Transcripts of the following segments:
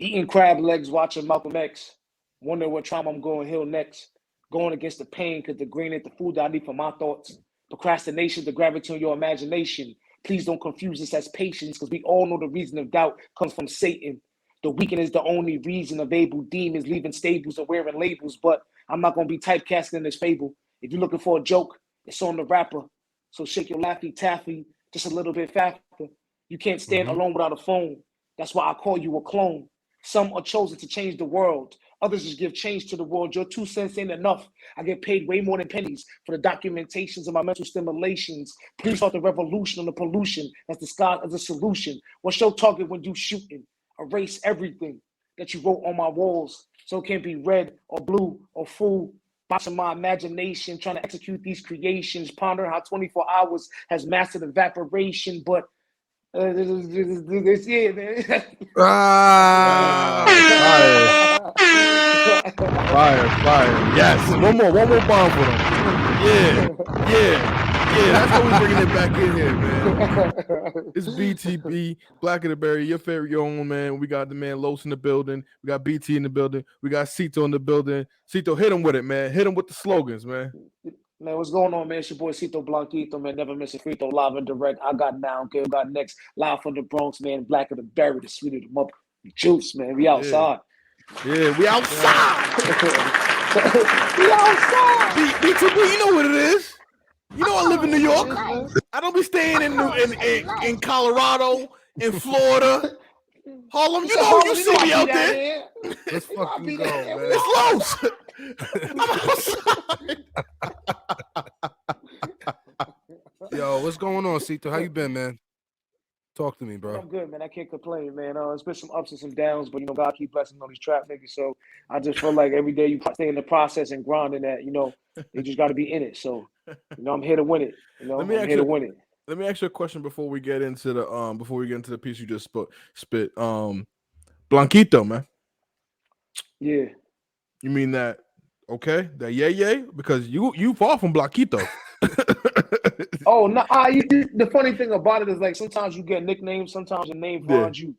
Eating crab legs, watching Malcolm X. Wondering what trauma I'm going to heal next. Going against the pain because the grain ain't the food that I need for my thoughts. Procrastination, the gravity on your imagination. Please don't confuse this as patience because we all know the reason of doubt comes from Satan. The weekend is the only reason of able demons leaving stables and wearing labels, but I'm not going to be typecasting in this fable. If you're looking for a joke, it's on the rapper. So shake your laffy taffy just a little bit faster. You can't stand alone without a phone. That's why I call you a clone. Some are chosen to change the world. Others just give change to the world. Your 2 cents ain't enough. I get paid way more than pennies for the documentations of my mental stimulations. Please start the revolution on the pollution that's disguised as a solution. What's your target when you shooting? Erase everything that you wrote on my walls so it can't be red or blue or full. Watching my imagination, trying to execute these creations, pondering how 24 hours has mastered evaporation, but this year, man. Fire. Yes. One more bomb for them. Yeah. That's how we bringing it back in here, man. It's BTB, Black of the Berry, your favorite, your own, man. We got the man Los in the building. We got BT in the building. We got Cito in the building. Cito, hit him with it, man. Hit him with the slogans, man. Man, what's going on, man? It's your boy Cito Blanquito, man. Never miss a free throw, live and direct. I got now, okay? We got next, live from the Bronx, man. Black of the Berry, the sweet of the mother juice, man. We outside. Yeah, we outside. We outside. BTB, you know what it is. You know I live in New York. I don't be staying in Colorado, in Florida, Harlem. You know you see me out there. Let's fucking go, man. It's Los. I'm outside. Yo, what's going on, Cito? How you been, man? Talk to me, bro. I'm good, man. I can't complain, man. It's been some ups and some downs, but God keep blessing on these trap niggas. So I just feel like every day you stay in the process and grinding that, you just got to be in it. So, I'm here to win it. I'm here to win it. Let me ask you a question before we get into the piece you just spit. Blanquito, man. Yeah. You mean that? Okay, that yay? Because you far from Blaquito. Oh no! The funny thing about it is like sometimes you get nicknames, sometimes your name finds you.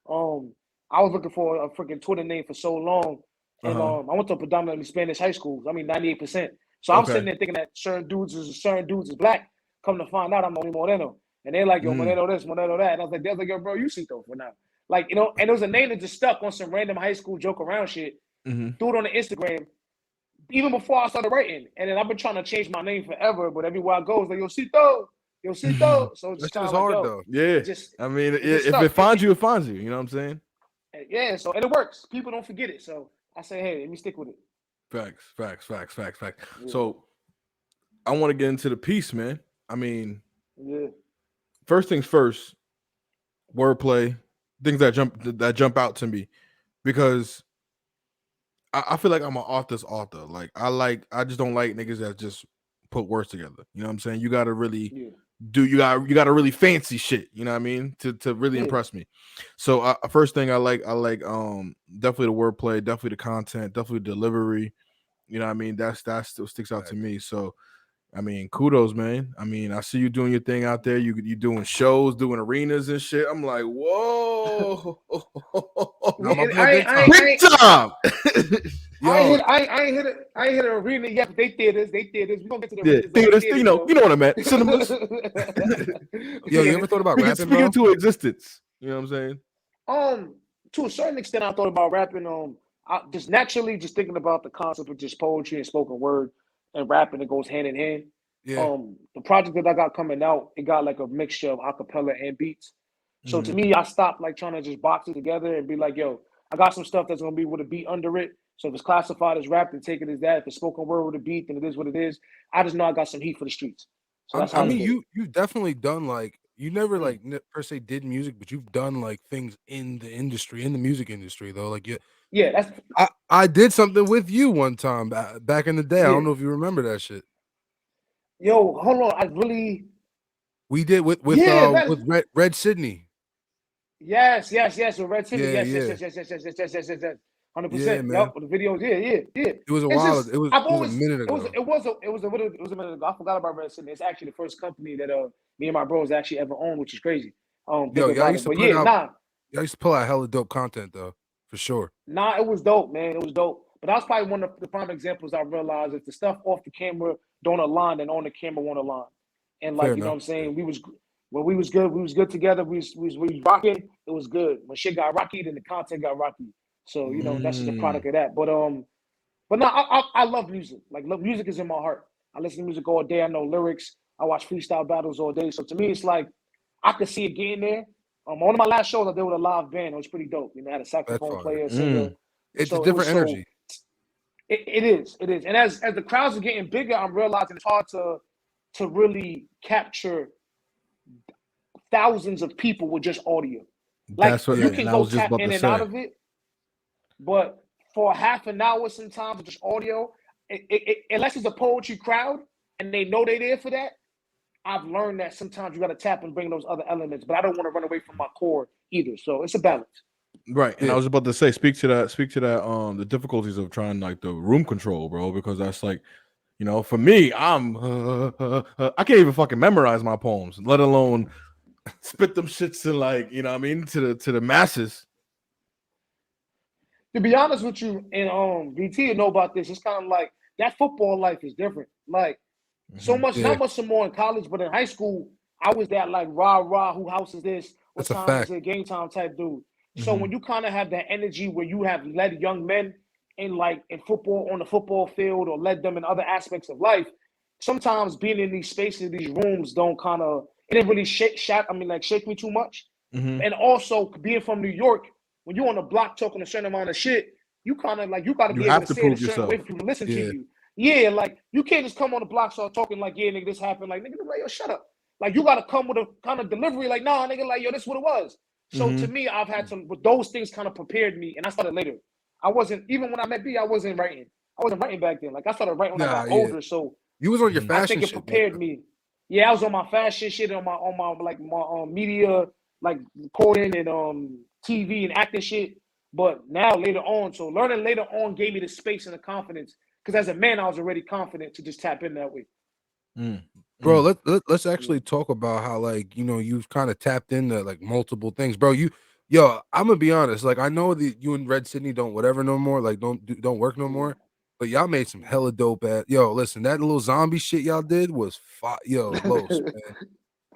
I was looking for a freaking Twitter name for so long, and I went to a predominantly Spanish high school. 98%. So I'm sitting there thinking that certain dudes is black. Come to find out, I'm only Moreno, and they're like, yo, Moreno this, Moreno that, and I was like, yo, bro, you Cito for now. Like, and it was a name that just stuck on some random high school joke around shit. Threw it on the Instagram. Even before I started writing, and then I've been trying to change my name forever, but everywhere I go, it's like, yo, Cito. So it's just hard, though. Yeah. I mean, if it finds you, it finds you. You know what I'm saying? Yeah, so, and it works. People don't forget it. So I say, hey, let me stick with it. Facts. Yeah. So I want to get into the piece, man. I mean, first things first, wordplay, things that jump out to me, because I feel like I'm an author's author. Like I just don't like niggas that just put words together. You know what I'm saying? You gotta really you gotta really fancy shit. You know what I mean? To really impress me. So first thing I like definitely the wordplay, definitely the content, definitely the delivery. You know what I mean? That still sticks out to me. So I mean, kudos, man. I mean, I see you doing your thing out there. You doing shows, doing arenas and shit. I'm like, whoa. Big time. I ain't hit an arena yet. But they theaters. We gonna get to the arenas. Theaters. You know what I meant. Cinemas. Yo, you ever thought about rapping? Speaking into existence. You know what I'm saying? To a certain extent, I thought about rapping. I just naturally just thinking about the concept of just poetry and spoken word. And rapping, it goes hand in hand. Yeah. The project that I got coming out, it got like a mixture of acapella and beats. So to me, I stopped like trying to just box it together and be like, yo, I got some stuff that's gonna be with a beat under it. So if it's classified as rap, then take it as that. If it's spoken word with a beat, then it is what it is. I just know I got some heat for the streets. So that's how you've definitely done like you never like per se did music, but you've done like things in the industry, in the music industry though. Like I did something with you one time back in the day. I don't know if you remember that shit. Yo, hold on. We did with Red Sydney. Yes, with Red Sydney. Yes. 100%. Yep. The videos. Yeah. It was a while. It was a minute ago. It was a minute ago. I forgot about Red Sydney. It's actually the first company that me and my bros actually ever owned, which is crazy. Y'all used to pull out hella dope content though. For sure. Nah, it was dope, man. It was dope. But that's probably one of the prime examples I realized if the stuff off the camera don't align, then on the camera won't align. And like, Fair you know enough. what I'm saying? We was good together. We was rocking, it was good. When shit got rocky, then the content got rocky. So, you know, that's just a product of that. But no, I love music. Like, music is in my heart. I listen to music all day. I know lyrics. I watch freestyle battles all day. So to me, it's like I could see it getting there. One of my last shows I did with a live band. It was pretty dope. You know, I had a saxophone player, singer. It's a different energy. It is. And as the crowds are getting bigger, I'm realizing it's hard to really capture thousands of people with just audio. Like, that's what you can go tap in and out of it, but for half an hour sometimes with just audio, unless it's a poetry crowd and they know they're there for that, I've learned that sometimes you got to tap and bring those other elements, but I don't want to run away from my core either. So it's a balance. Right. And I was about to say, speak to that, the difficulties of trying like the room control, bro, because that's like, you know, for me, I can't even fucking memorize my poems, let alone spit them shits to, like, you know what I mean, to the masses. To be honest with you, and BT, you know about this, it's kind of like that football life is different. Like, so much, not much more in college, but in high school, I was that like rah, who house is this? What time is it? Game time type dude. So when you kind of have that energy where you have led young men in football, on the football field, or led them in other aspects of life, sometimes being in these spaces, these rooms it didn't really shake me too much. And also being from New York, when you're on the block talking a certain amount of shit, you kind of like, you got to be able to say it a certain way for people to listen to you. Yeah, like, you can't just come on the block start talking like, yeah, nigga, this happened. Like, nigga, like, yo, shut up. Like, you got to come with a kind of delivery like, nah, nigga, like, yo, this is what it was. So to me, I've had but those things kind of prepared me, and I started later. I wasn't, even when I met B, I wasn't writing. I wasn't writing back then. Like, I started writing when I got older. So you was on your fashion. I think it prepared me. Yeah, I was on my fashion shit, on my media, like recording and TV and acting shit. But now later on, so learning later on gave me the space and the confidence. Because as a man, I was already confident to just tap in that way. Bro, let's actually talk about how, like, you know, you've kind of tapped into like multiple things, bro. I'm gonna be honest. Like, I know that you and Red Sydney don't whatever no more. Like, don't work no more. But y'all made some hella dope at. Yo, listen, that little zombie shit y'all did was Los, man.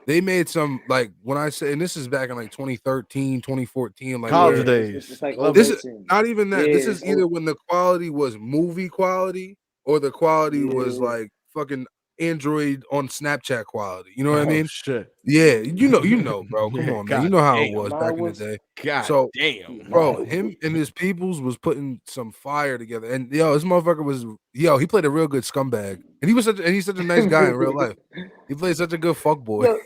They made some, like, when I say, and this is back in like 2013, 2014, like college days. This is not even that. This is either when the quality was movie quality or the quality was like fucking Android on Snapchat quality. You know what I mean? Shit. Yeah, you know, bro. Come on, man. You know how it was back in the day. God damn. Bro, him and his peoples was putting some fire together. And this motherfucker was he played a real good scumbag. And he's such a nice guy in real life. He played such a good fuck boy.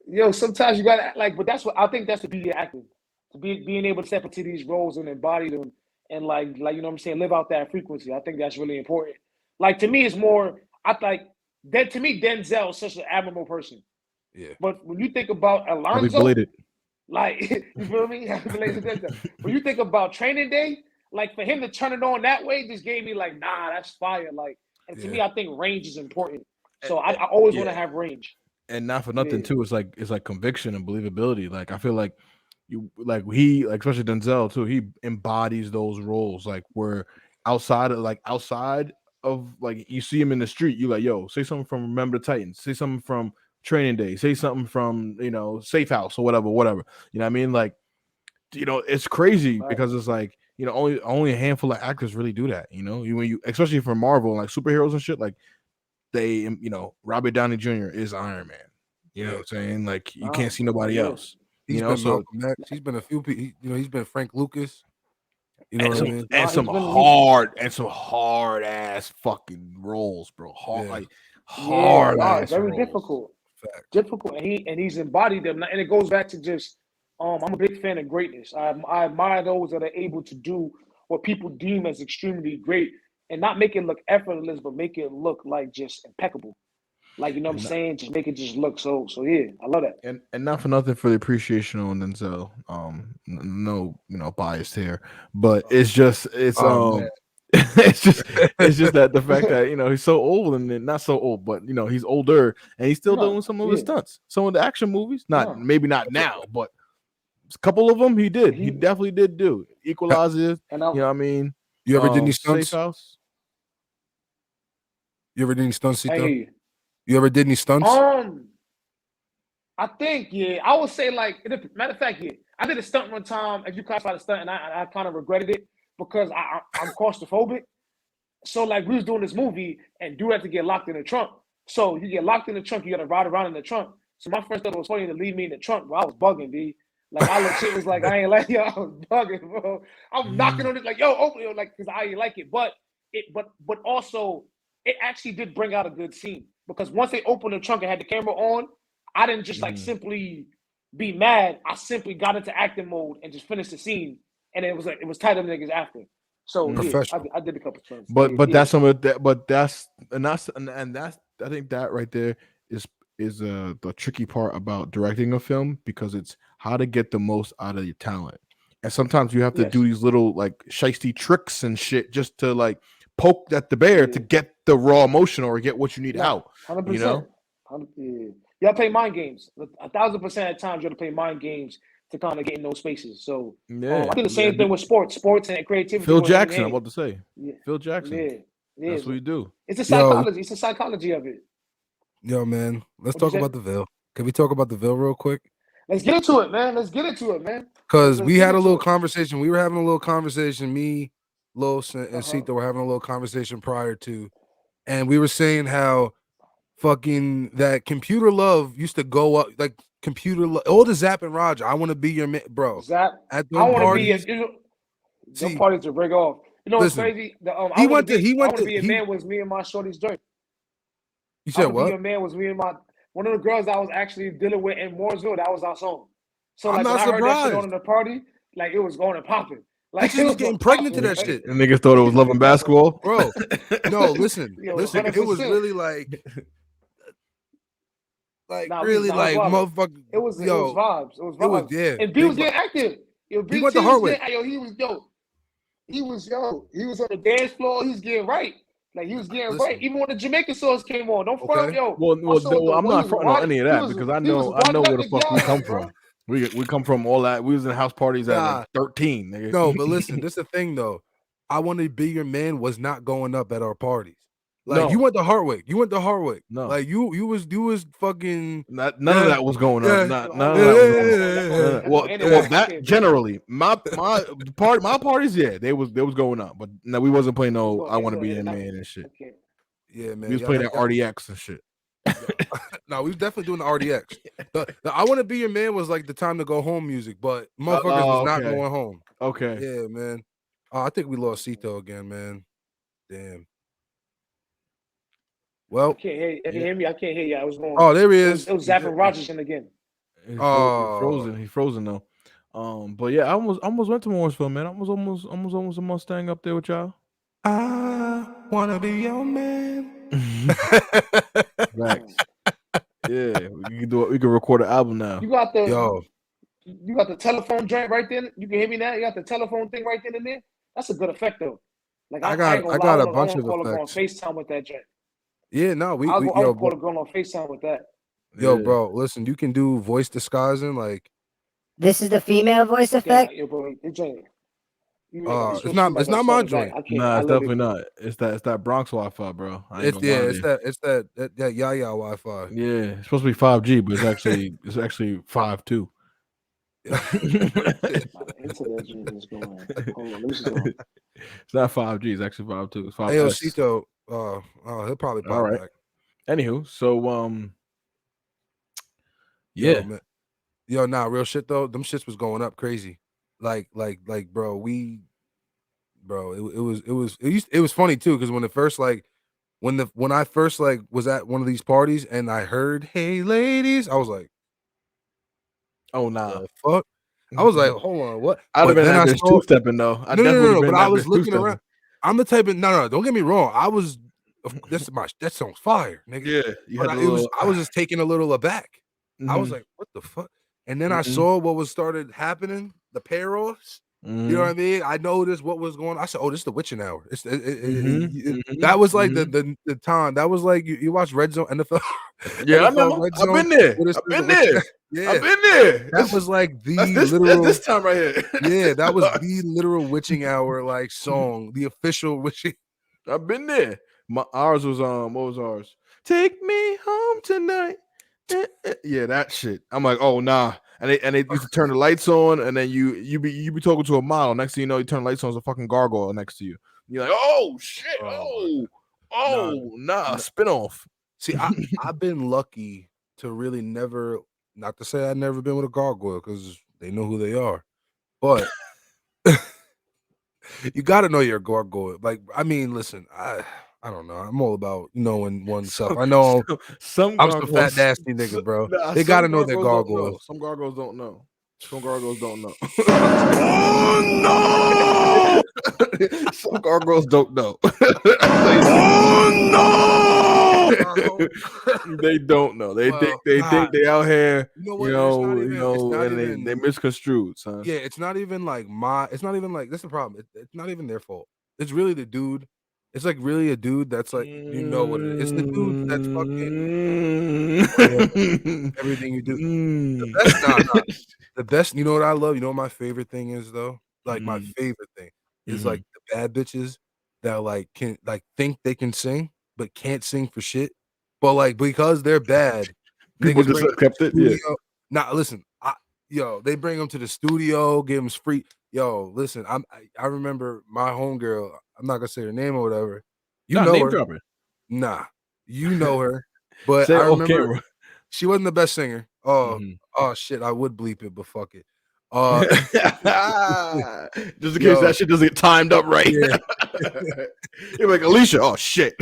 Yo, sometimes you gotta but that's what I think, that's the beauty of acting. To being able to step into these roles and embody them and like you know what I'm saying, live out that frequency. I think that's really important. Like, to me, it's more, to me, Denzel is such an admirable person. Yeah. But when you think about Alonzo, like, you feel me? When you think about Training Day, like, for him to turn it on that way just gave me like, nah, that's fire. Like, and to me, I think range is important. So I always want to have range. And not for nothing too, it's like conviction and believability. Like, I feel like especially Denzel too, he embodies those roles. Like, where outside of like, you see him in the street, you like, yo, say something from Remember the Titans, say something from Training Day, say something from, you know, Safe House or whatever. You know what I mean? Like, you know, it's crazy because it's like, you know, only a handful of actors really do that. You know, when you especially for Marvel, like superheroes and shit, like, they, you know, Robert Downey Jr. is Iron Man. You know what I'm saying? Like, you can't see nobody else. He's been Malcolm X. He's been a few people. You know, he's been Frank Lucas. You know what I mean? And some hard ass fucking roles, bro. Hard ass very roles. difficult. Difficult, and he's embodied them. And it goes back to just I'm a big fan of greatness. I admire those that are able to do what people deem as extremely great and not make it look effortless, but make it look like just impeccable. Like, you know what I'm saying? Just make it just look so yeah, I love that. And not for nothing for the appreciation on Denzel. No, you know, biased here, but it's just it's just that the fact that, you know, he's so old, and not so old, but, you know, he's older and he's still doing some of his stunts, some of the action movies. Maybe not now, but A couple of them he did. He definitely did do Equalizer. You know what I mean? You ever did any stunts? Safe House. You ever did any stunts, Cito? You ever did any stunts? I think, I would say like, matter of fact, I did a stunt one time, if you classify the stunt, and I kind of regretted it because I'm claustrophobic. So like we was doing this movie and dude had to get locked in the trunk. So you get locked in the trunk, you got to ride around in the trunk. So my friend thought it was funny to leave me in the trunk, but I was bugging, B. Like I legit was like, I ain't like, yo, I was bugging, bro. I'm knocking on it like, yo, open it, like, because I ain't like it. But also it actually did bring out a good scene because once they opened the trunk and had the camera on, I didn't just like simply be mad. I simply got into acting mode and just finished the scene, and it was like it was tighter niggas after. So I did a couple times. But that's some of that. But that's I think that right there is the tricky part about directing a film because it's how to get the most out of your talent, and sometimes you have to do these little like shiesty tricks and shit just to like poke at the bear to get the raw emotion or get what you need out. 100%. You know. You gotta play mind games. 1,000% of times you gotta play mind games to kind of get in those spaces. So I think the same thing with sports and creativity. Phil Jackson, I'm about to say. Phil Jackson. That's what you do. It's a psychology. It's the psychology of it. Yo, man, let's talk about the Ville. Can we talk about the Ville real quick? Let's get into it, man. Because we had a little conversation. We were having a little conversation. Me, Los, and Cito were having a little conversation prior to, and we were saying how fucking that computer love used to go up like computer love. All the Zap and Roger. I want to be your man, bro. Zap. At the parties. Some parties to break off. You know what's crazy? I want to be a man was me and my shorty's joint. You said what? Be a man was me and my one of the girls I was actually dealing with in Mooresville. That was our song. So I'm like when not I heard that shit surprised. on the party, like it was going and popping. Like she was getting pregnant to that shit. And niggas thought it was loving basketball, bro. No, listen. It was really like really like motherfucker. It was vibes. It was vibes. And B was getting active. Yo, he went to Hartwick. He was on the dance floor. He was getting right. Like he was getting right. Even when the Jamaican songs came on, don't front, yo. Well, I'm not fronting on any of that because I know where the fuck we come from. We come from all that. We was in house parties at like 13. Nigga. No, but listen, this is the thing though. I Want to Be Your Man was not going up at our parties. Like you went to Hartwick. No, like you was fucking. None of that was going on. None of that was going on. Well, that generally, my parties, they was going up, but no, we wasn't playing no. I Want to Be Your Man and shit. Yeah, man. We was playing that RDX and shit. No, we was definitely doing the RDX. The I Want to Be Your Man was like the time to go home music, but motherfuckers was not going home. Okay. Yeah, man. I think we lost Cito again, man. Damn. Well, I can't hear you. If you hear me, I can't hear you. I was going. Oh, there he is. It was Zapping Rogerson again. He's frozen. He's frozen though. But yeah, I almost went to Mooresville, man. I was almost a Mustang up there with y'all. I wanna be your man. Right. Yeah, we can record an album now. You got the telephone joint right there. You can hear me now. You got the telephone thing right there and there. That's a good effect though. Like I got a bunch of effects. On FaceTime with that joint. Yeah, no, I'll call a girl on FaceTime with that. Yo, bro, listen, you can do voice disguising like. This is the female voice effect. Yeah, bro, it's not my joint. Nah, it's definitely not. It's that Bronx Wi-Fi, bro. It's that Yaya Wi-Fi. Yeah, it's supposed to be 5G, but it's actually 5.2. It's not 5G. It's actually 5.2. It's 5. Hey, Cito. He'll probably buy it back. Anywho, so yeah. Yo, nah, real shit though. Them shits was going up crazy. Like, bro, it was funny too because when I first was at one of these parties and I heard "Hey ladies," I was like, "Oh nah, the fuck." I was like, "Hold on, what?" I'd have been out there two-stepping though. No, but I was looking around. I'm the type of no. Don't get me wrong. I was. That song's fire, nigga. Yeah, I was just taken a little aback. I was like, "What the fuck?" And then I saw what was started happening. The pair-offs. You know what I mean? I noticed what was going on. I said, "Oh, this is the witching hour." That was like the time. That was like you watch Red Zone NFL. Yeah, I NFL know. Red I've Zone. been there. What is I've the been witching- there. Yeah, I've been there. that was like the That's literal. this time right here. Yeah, that was the literal witching hour like song, the official witching. I've been there. Ours was what was ours? Take me home tonight. Yeah, that shit. I'm like, oh nah. And they used to turn the lights on, and then you be talking to a model. Next thing you know, you turn the lights on, there's a fucking gargoyle next to you. You're like, oh shit, nah, spin off. See, I've been lucky to really never, not to say I've never been with a gargoyle because they know who they are, but you got to know your gargoyle. Like, I mean, listen, I don't know. I'm all about knowing oneself. I know some I'm some fat nasty nigga, bro. They got to know their gargoyles. Some gargoyles don't know. Some gargoyles don't know. Oh no! Some gargoyles don't know. Oh no! They don't know. They think they out here. You know, and they misconstrued, son. Yeah, it's not even like it's not even like that's the problem. It's not even their fault. It's really the dude. It's like really a dude that's like, you know what it is. It's the dude that's fucking everything you do. The best, you know what I love? You know what my favorite thing is though? Like my favorite thing is like the bad bitches that like can like think they can sing but can't sing for shit. But like because they're bad, people just kept it. Yeah. Nah, listen, they bring them to the studio, give them free. Yo, listen, I remember my homegirl. I'm not gonna say her name or whatever. You know name her. Dropping. Nah, you know her. But I remember she wasn't the best singer. Oh shit, I would bleep it, but fuck it. Just in case that shit doesn't get timed up right. Yeah. You're like Alicia. Oh shit.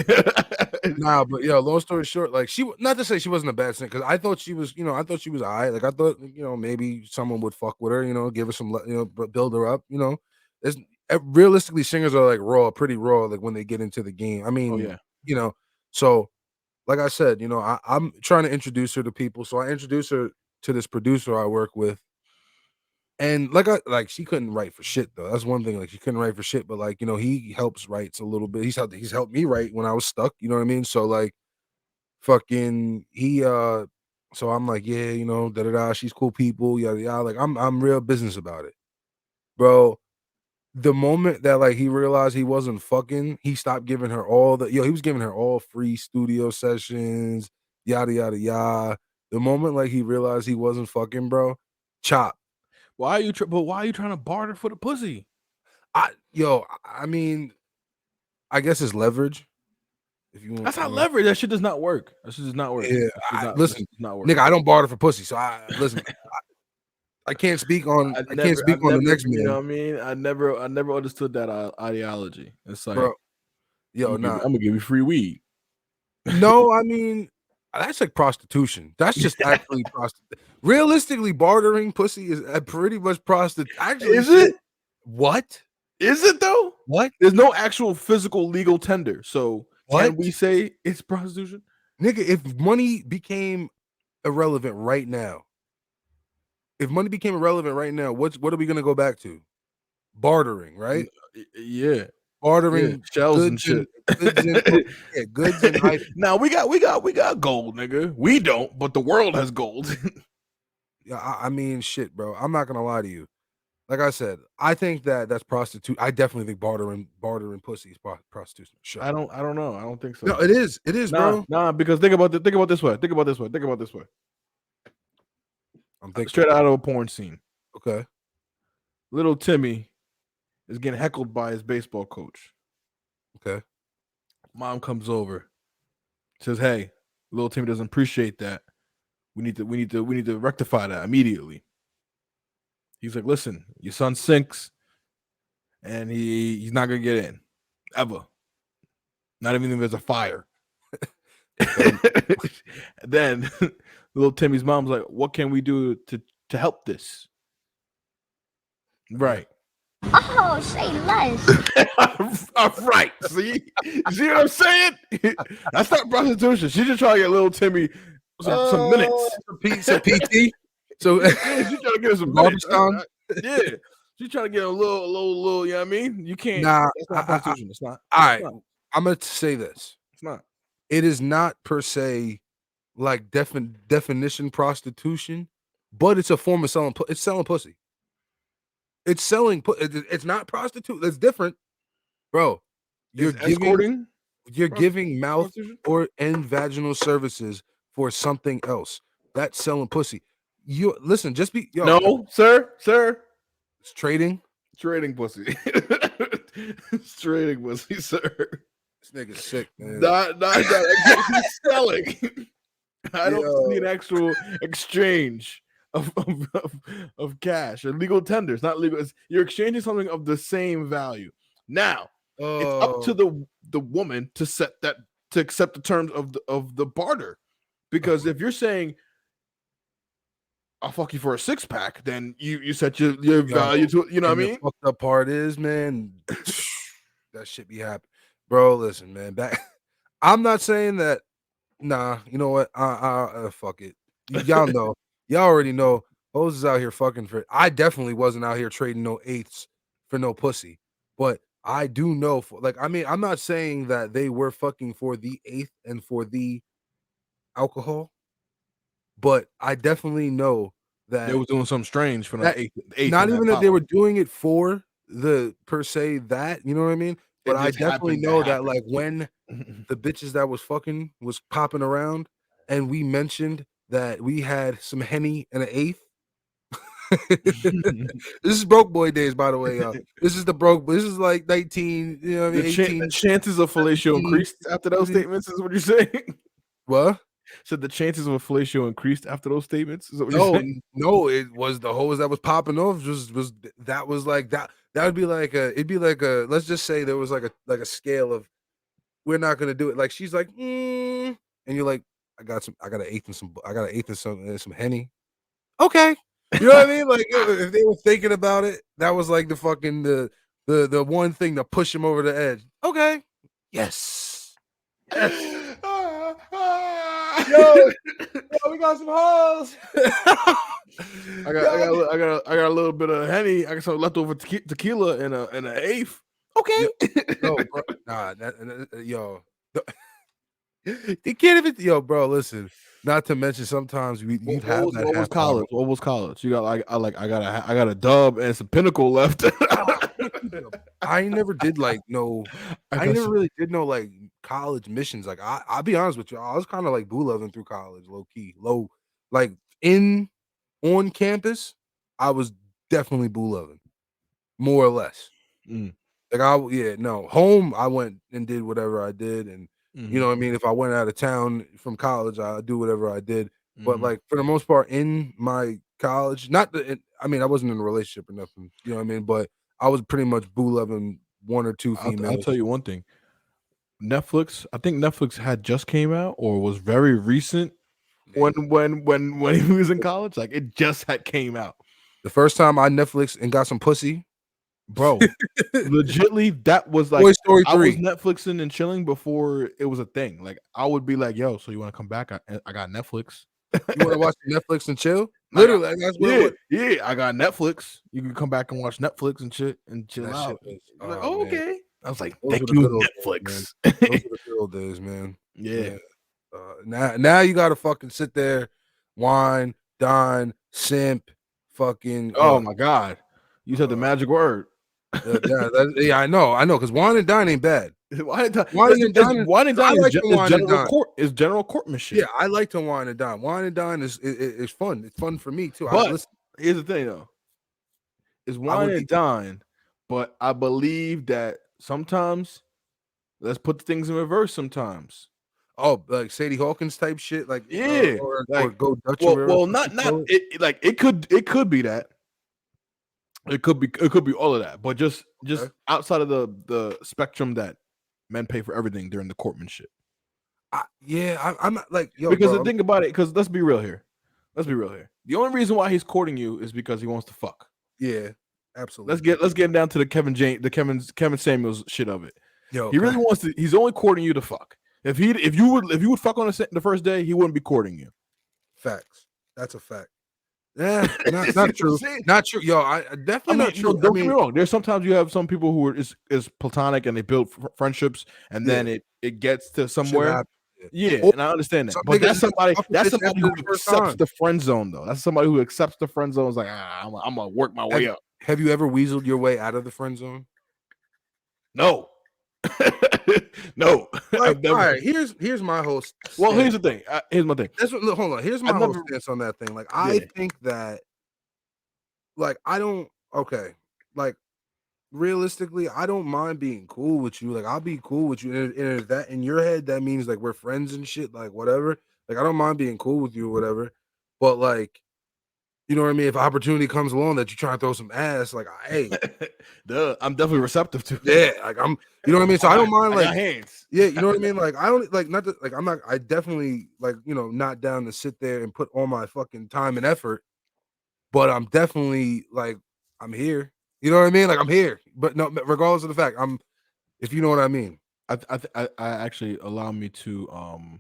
Nah, but long story short, like not to say she wasn't a bad singer because I thought she was, I thought she was alright. Like I thought, maybe someone would fuck with her, give her some, build her up. Realistically, singers are like pretty raw, like when they get into the game. I mean, so like I said, I'm trying to introduce her to people. So I introduced her to this producer I work with. And she couldn't write for shit though. That's one thing. Like she couldn't write for shit, but like, he helps writes a little bit. He's helped me write when I was stuck. You know what I mean? So like fucking so I'm like, yeah, da-da-da, she's cool people, yada yada. Like I'm real business about it. Bro, the moment that like he realized he wasn't fucking, he stopped giving her he was giving her all free studio sessions, yada yada yada. The moment like he realized he wasn't fucking, bro, chop. Why are you trying to barter for the pussy? I mean, I guess it's leverage. If you want, that's not leverage. That shit does not work. That shit does not work. Yeah, listen, nigga, I don't barter for pussy, so listen. I can't speak on. I can't speak on the next man. You know what I mean? I never understood that ideology. It's like, bro, I'm gonna give you free weed. No, I mean, that's like prostitution. That's just actually prostitution. Realistically, bartering pussy is pretty much prostitution. Actually, is it? What? Is it though? What? There's no actual physical legal tender. So can we say it's prostitution? Nigga, if money became irrelevant right now, what are we gonna go back to? Bartering, right? Yeah. Bartering shells and shit. Goods and items. Now we got gold, nigga. We don't, but the world has gold. Yeah, I mean, shit, bro. I'm not gonna lie to you. Like I said, I think that's prostitution. I definitely think bartering pussy is prostitution. Sure. I don't know. I don't think so. No, it is, bro. Nah, because think about this way. I'm thinking straight out of a porn scene. Okay. Little Timmy is getting heckled by his baseball coach. Okay. Mom comes over, says, "Hey, little Timmy doesn't appreciate that. We need to rectify that immediately." He's like, "Listen, your son sinks, and he's not gonna get in ever. Not even if there's a fire." Then little Timmy's mom's like, "What can we do to help this?" Right. Oh, say less. Right. See what I'm saying? That's not prostitution. She's just trying to get little Timmy some minutes. Some PT. So she's trying to get some minutes. Yeah. She's trying to get a little. You know what I mean? You can't. Nah, that's not prostitution. It's not. All right, I'm gonna say this. It's not. It is not per se like definition prostitution, but it's a form of selling. It's selling pussy. It's selling. It's not prostitute. That's different, bro. You're escorting. You're giving mouth and vaginal services for something else. That's selling pussy. You listen. Just be no, sir. It's trading. Trading pussy. It's trading pussy, sir. This nigga's sick, man. Not selling. I don't see an actual exchange of cash or legal tender. It's not legal. You're exchanging something of the same value. Now it's up to the woman to accept the terms of the barter. Because if you're saying I'll fuck you for a 6-pack, then you set your value to it. You know what I mean? The fucked up part is, man, that shit be happening. Bro, listen, man. I'm not saying that. Nah, you know what? Fuck it. Y'all know. Y'all already know. Hoes is out here fucking for. I definitely wasn't out here trading no eighths for no pussy. But I do know. I'm not saying that they were fucking for the eighth and for the alcohol. But I definitely know that they was doing something strange for that eighth. Not even that they were doing it for the per se that, you know what I mean? But I definitely know that like when the bitches that was fucking was popping around and we mentioned that we had some Henny and an eighth. This is broke boy days, by the way, y'all. This is like 19, you know what I mean? 18. The chances of fellatio increased after those statements is what you're saying? What? So the chances of fellatio increased after those statements? Is that what you're saying? No, it was the hoes that was popping off. That was like that. That would be like it'd be like a, let's just say there was like a scale of, we're not gonna do it. Like she's like, and you're like, I got an eighth and some Henny. Okay. You know what I mean? Like if they were thinking about it, that was like the fucking the one thing to push them over the edge. Okay. Yes. Yo, we got some hoes. I got a little bit of Henny. I got some leftover tequila and an eighth. Okay. No, bro, nah, yo. You can't even, yo, bro. Listen, not to mention sometimes you have that. What was college? What was college? You got I got a dub and some Pinnacle left. I never did like no. I never really did no like college missions. Like I'll be honest with you, I was kind of like boo loving through college, low key, like on campus. I was definitely boo loving, more or less. Like home. I went and did whatever I did, and you know what I mean. If I went out of town from college, I do whatever I did. But like for the most part, in my college, I wasn't in a relationship or nothing. You know what I mean, but I was pretty much boo loving one or two females. I'll tell you one thing. Netflix, I think Netflix had just came out or was very recent when he was in college. Like it just had came out. The first time I Netflix and got some pussy, bro. Legitly, that was like Toy Story 3. I was Netflixing and chilling before it was a thing. Like I would be like, yo, so you want to come back? I got Netflix. You want to watch Netflix and chill? Literally, yeah. I got Netflix. You can come back and watch Netflix and shit and chill out. Like, okay. I was like, thank you, Netflix. Those are the good old days, man. Yeah. Now you gotta fucking sit there, wine, dine, simp, fucking. Oh my god, you said the magic word. I know, because wine and dine ain't bad. Wine and dine is general courtmanship. Yeah, I like to wine and dine. Wine and dine is fun. It's fun for me too. But here's the thing, though. It's wine and dine, but I believe that sometimes, let's put the things in reverse. Sometimes, like Sadie Hawkins type shit, like or go Dutch. Well, not it could be that. It could be all of that, but just outside of the spectrum that men pay for everything during the courtmanship. I'm not like, yo, because the thing about it, because let's be real here. The only reason why he's courting you is because he wants to fuck. Yeah, absolutely. Let's get down to the Kevin Samuels shit of it. Yo, he really wants to. He's only courting you to fuck. If you would fuck on the first day, he wouldn't be courting you. Facts. That's a fact. Yeah, not true. Not true. Yo, I definitely not true. No, don't get me wrong. There's sometimes you have some people who is platonic and they build friendships, and then it gets to somewhere. Yeah, and I understand that. But that's somebody who accepts the friend zone, though. That's somebody who accepts the friend zone. Is like, I'm gonna work my way up. Have you ever weaseled your way out of the friend zone? No. No. Like, all right, here's my whole stance. Well, here's the thing. Here's my thing. Hold on. Here's my whole stance on that thing. Like, I think that, like, like, realistically, I don't mind being cool with you. Like, I'll be cool with you. And if that in your head, that means like we're friends and shit, like whatever. Like, I don't mind being cool with you or whatever. But like, you know what I mean? If opportunity comes along that you try to throw some ass, like, hey, I'm definitely receptive to. Yeah, like you know what I mean? So I don't mind, like, hands. Yeah, you know what I mean? Like, I don't like, not that, like, I definitely, like, you know, not down to sit there and put all my fucking time and effort, but I'm definitely like, I'm here. You know what I mean? Like, I'm here, but no, regardless of the fact, if you know what I mean. I actually allow me to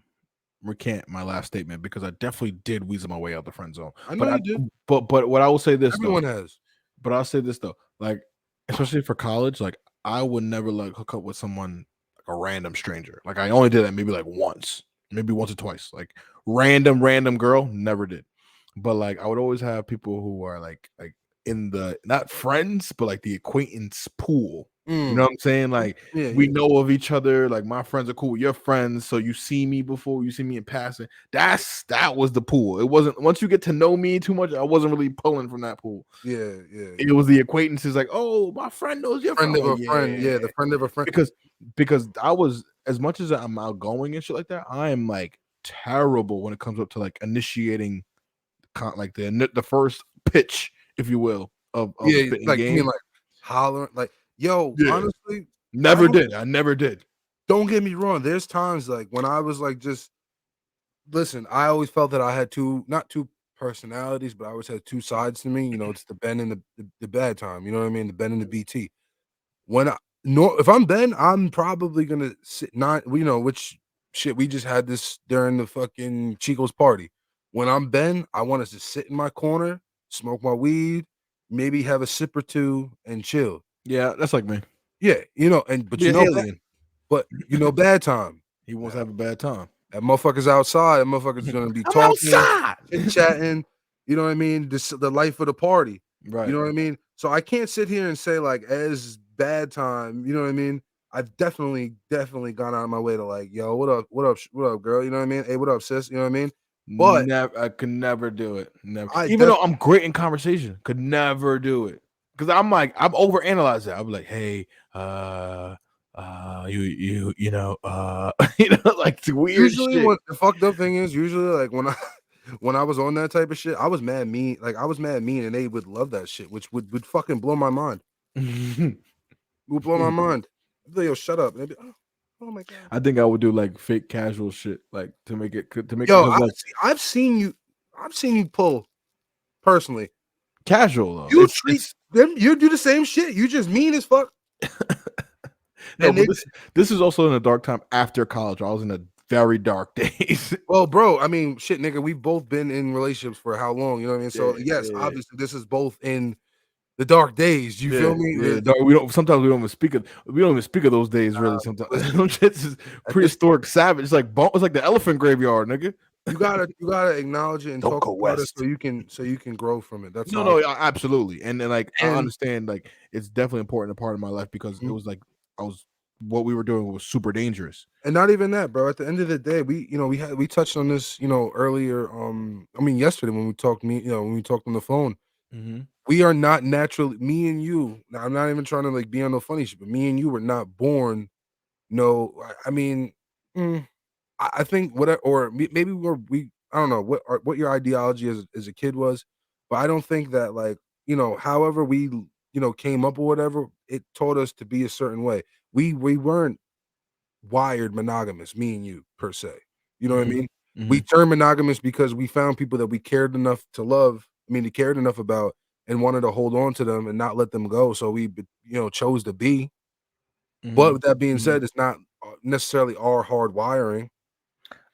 recant my last statement because I definitely did weasel my way out the friend zone. I know you did. But what I will say this, everyone has. But I'll say this though, like especially for college, like I would never like hook up with someone like a random stranger. Like I only did that maybe like once or twice. Like random girl, never did. But like I would always have people who are like in the not friends, but like the acquaintance pool. You know what I'm saying? Like we know of each other. Like my friends are cool with your friends, so you see me before you see me in passing. That was the pool. It wasn't once you get to know me too much. I wasn't really pulling from that pool. Yeah. It was the acquaintances. Like, oh, my friend knows your friend of a friend. Yeah, the friend of a friend. Because I was as much as I'm outgoing and shit like that. I am like terrible when it comes up to like initiating, like the first pitch, if you will, of spitting like game. You mean like hollering, like. Yo, honestly, I never did. Don't get me wrong. There's times like when I was like, just listen, I always felt that I had not two personalities, but I always had two sides to me. You know, it's the Ben and the BAdtime. You know what I mean? The Ben and the BT. If I'm Ben, I'm probably gonna sit which shit we just had this during the fucking Chico's party. When I'm Ben, I want us to sit in my corner, smoke my weed, maybe have a sip or two, and chill. Yeah, that's like me. Yeah, but you know, alien. But you know, BAdtime. He wants to have a bad time. That motherfucker's outside. That motherfucker's gonna be talking, chatting. You know what I mean? The life of the party. Right. You know what I mean? So I can't sit here and say like as BAdtime. You know what I mean? I've definitely gone out of my way to like, yo, what up, girl? You know what I mean? Hey, what up, sis? You know what I mean? But I could never do it. Never. Even though I'm great in conversation, could never do it. Because I'm overanalyze that. I'm like, hey, you know, like weird usually shit. What the fucked up thing is, usually like when I was on that type of shit, I was mad mean. Like I was mad mean, and they would love that shit, which would fucking blow my mind. Would blow my mind. I'd be like, yo, shut up. And they'd be, oh my god. I think I would do like fake casual shit, like to make it. Yo, I've seen you pull personally. Casual though. You treat them. You do the same shit. You just mean as fuck. No, but this is also in a dark time after college. I was in a very dark days. Well, bro, I mean, shit, nigga, we've both been in relationships for how long? You know what I mean? So yes, obviously, this is both in the dark days. You feel me? Yeah, we don't. Sometimes we don't even speak of those days. Really, sometimes it's just prehistoric savage. It's like the elephant graveyard, nigga. You gotta acknowledge it and talk about it so you can grow from it. That's no, absolutely. And then I understand like it's definitely important part of my life because it was like what we were doing was super dangerous. And not even that, bro. At the end of the day, we touched on this, earlier. Yesterday when we talked when we talked on the phone. Mm-hmm. We are not naturally, me and you. Now, I'm not even trying to like be on no funny shit, but me and you were not born. No, I mean, I think maybe I don't know what your ideology as a kid was, but I don't think that like, however we, came up or whatever, it taught us to be a certain way. We weren't wired monogamous, me and you per se. You know what I mean? Mm-hmm. We turned monogamous because we found people that we cared enough to love. They cared enough about and wanted to hold on to them and not let them go. So we, chose to be. Mm-hmm. But with that being said, it's not necessarily our hard wiring.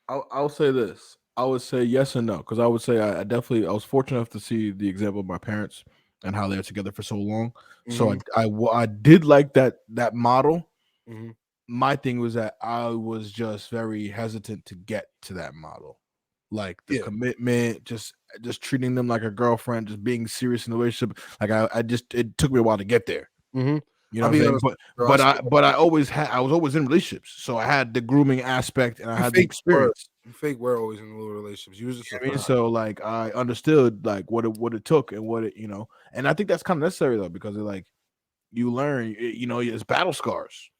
I'll say this. I would say yes and no, because I would say I was fortunate enough to see the example of my parents and how they're together for so long. So I did like that model. Mm-hmm. My thing was that I was just very hesitant to get to that model, like the commitment, just treating them like a girlfriend, just being serious in the relationship. Like it took me a while to get there. Mm-hmm. You know what I'm saying? Honest, but I was always in relationships, so I had the grooming aspect and I had the experience. You fake were always in little relationships. You was just I mean, so like I understood like what it took and what it and I think that's kind of necessary though, because like you learn, it's battle scars.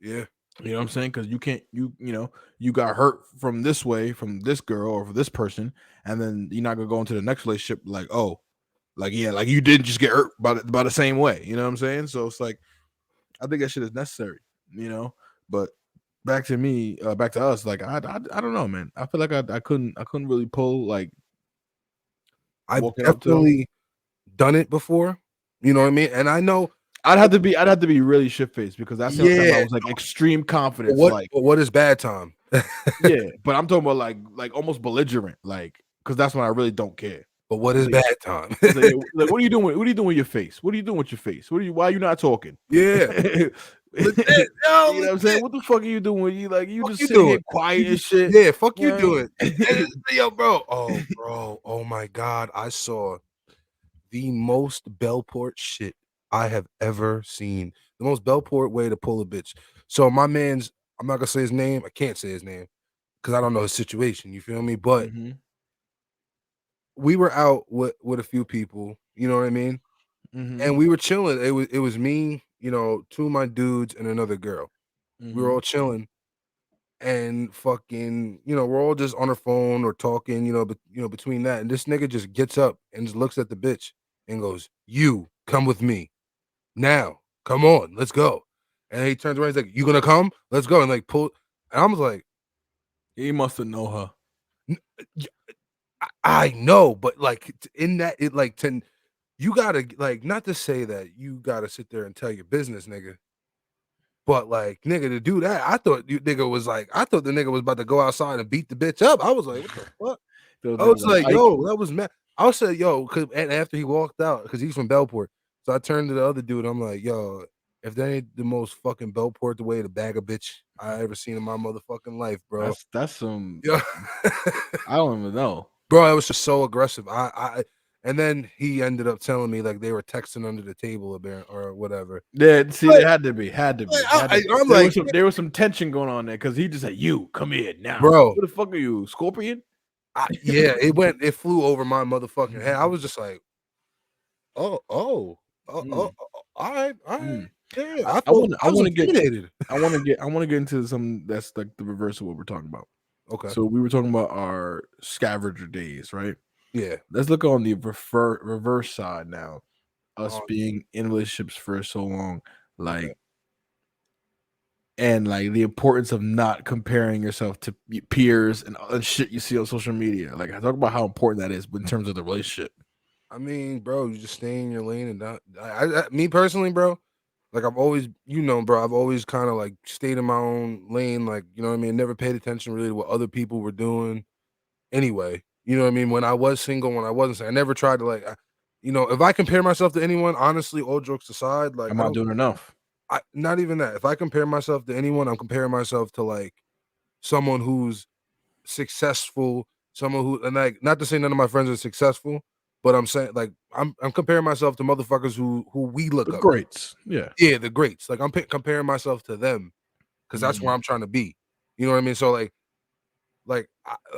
Yeah. You know what I'm saying? Because you can't, you got hurt from this way, from this girl or from this person, and then you're not gonna go into the next relationship like, oh, like like you didn't just get hurt by the same way. You know what I'm saying? So it's like, I think that shit is necessary. But back to me, back to us. Like I don't know, man. I feel like I couldn't really pull like. I've definitely done it before. You know what I mean? And I know. I'd have to be really shit faced, because that's the time I was like extreme confidence. What is bad time? Yeah, but I'm talking about like almost belligerent, like, because that's when I really don't care. But what is bad time? Like, what are you doing? What are you doing with your face? What are you doing with your face? Why are you not talking? Yeah. Legit, you know what I'm saying? What the fuck are you doing? You just sitting here quiet and shit. Yeah, fuck you doing. Yo, bro. Oh my God. I saw the most Bellport shit I have ever seen. The most Bellport way to pull a bitch. So my man's, I'm not gonna say his name. I can't say his name because I don't know his situation. You feel me? But we were out with a few people. You know what I mean? And we were chilling. It was me, two of my dudes and another girl. We were all chilling. And fucking, we're all just on our phone or talking, but between that, and this nigga just gets up and just looks at the bitch and goes, "You come with me now. Come on, let's go." And he turns around, he's like, "You gonna come? Let's go." And like pull. And I was like, he must have know her. I know, but like in that, it like you gotta like, not to say that you gotta sit there and tell your business, nigga. But like, nigga, to do that, I thought the nigga was about to go outside and beat the bitch up. I was like, what the fuck? I was like, yo, that was mad. I was like, yo, and after he walked out, because he's from Bellport. So I turned to the other dude. I'm like, yo, if that ain't the most fucking Bellport the way to bag a bitch I ever seen in my motherfucking life, bro. That's some. Yeah. I don't even know, bro. It was just so aggressive. And then he ended up telling me like they were texting under the table or whatever. Yeah, see, it had to be. I'm like, there was some tension going on there, because he just said, "You come here now, bro. Who the fuck are you, Scorpion?" Yeah, it flew over my motherfucking head. I was just like, all right. Yeah, I want to get into some that's like the reverse of what we're talking about. Okay. So we were talking about our scavenger days, right? Yeah. Let's look on the reverse side now. Us being in relationships for so long, like, and like the importance of not comparing yourself to peers and shit you see on social media. Like, I talk about how important that is in terms of the relationship. I mean, bro, you just stay in your lane and not. Me personally, bro, like I've always, bro, I've always kind of like stayed in my own lane. Like, you know what I mean? Never paid attention really to what other people were doing. Anyway, you know what I mean? When I was single, when I wasn't single, I never tried to like, if I compare myself to anyone, honestly, all jokes aside, like, I'm not doing enough. Not even that. If I compare myself to anyone, I'm comparing myself to like someone who's successful, someone who, and like, not to say none of my friends are successful, but I'm saying like I'm comparing myself to motherfuckers who we look the up. Greats, yeah, the greats. Like I'm comparing myself to them because that's where I'm trying to be. You know what I mean? So like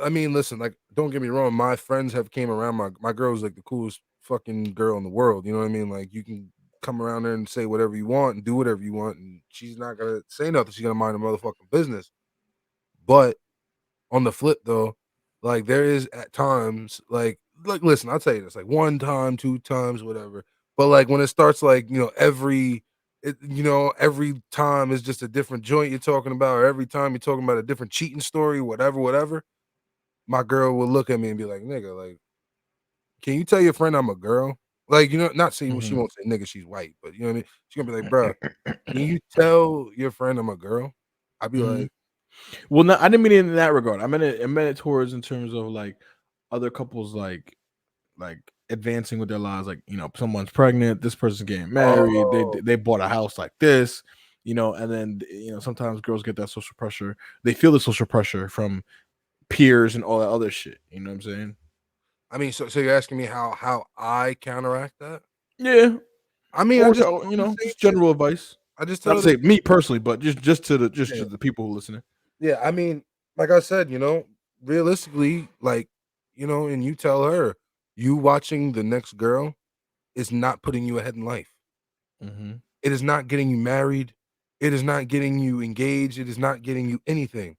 I mean, listen, like, don't get me wrong. My friends have came around. My girl's like the coolest fucking girl in the world. You know what I mean? Like, you can come around there and say whatever you want and do whatever you want, and she's not gonna say nothing. She's gonna mind her motherfucking business. But on the flip, though, like, there is at times like listen, I'll tell you this, like, one time, two times, whatever. But like when it starts, like, every time is just a different joint you're talking about, or every time you're talking about a different cheating story, whatever. My girl will look at me and be like, "Nigga, like, can you tell your friend I'm a girl?" Like, not saying she won't say nigga, she's white, but you know what I mean? She's gonna be like, "Bro, can you tell your friend I'm a girl?" I'd be like, Well, no, I didn't mean it in that regard. I meant it towards in terms of like other couples like advancing with their lives. Like, you know, someone's pregnant, this person's getting married, they bought a house like this, you know, and then, you know, sometimes girls get that social pressure. They feel the social pressure from peers and all that other shit. You know what I'm saying? I mean, so you're asking me how I counteract that? Yeah. I mean, or I just you know, just general advice. I just Not tell to say me personally, but just to the Yeah. to the people who listening. Yeah, I mean, like I said, you know, realistically, like, you know, and you tell her, you watching the next girl is not putting you ahead in life. Mhm. It is not getting you married. It is not getting you engaged. It is not getting you anything.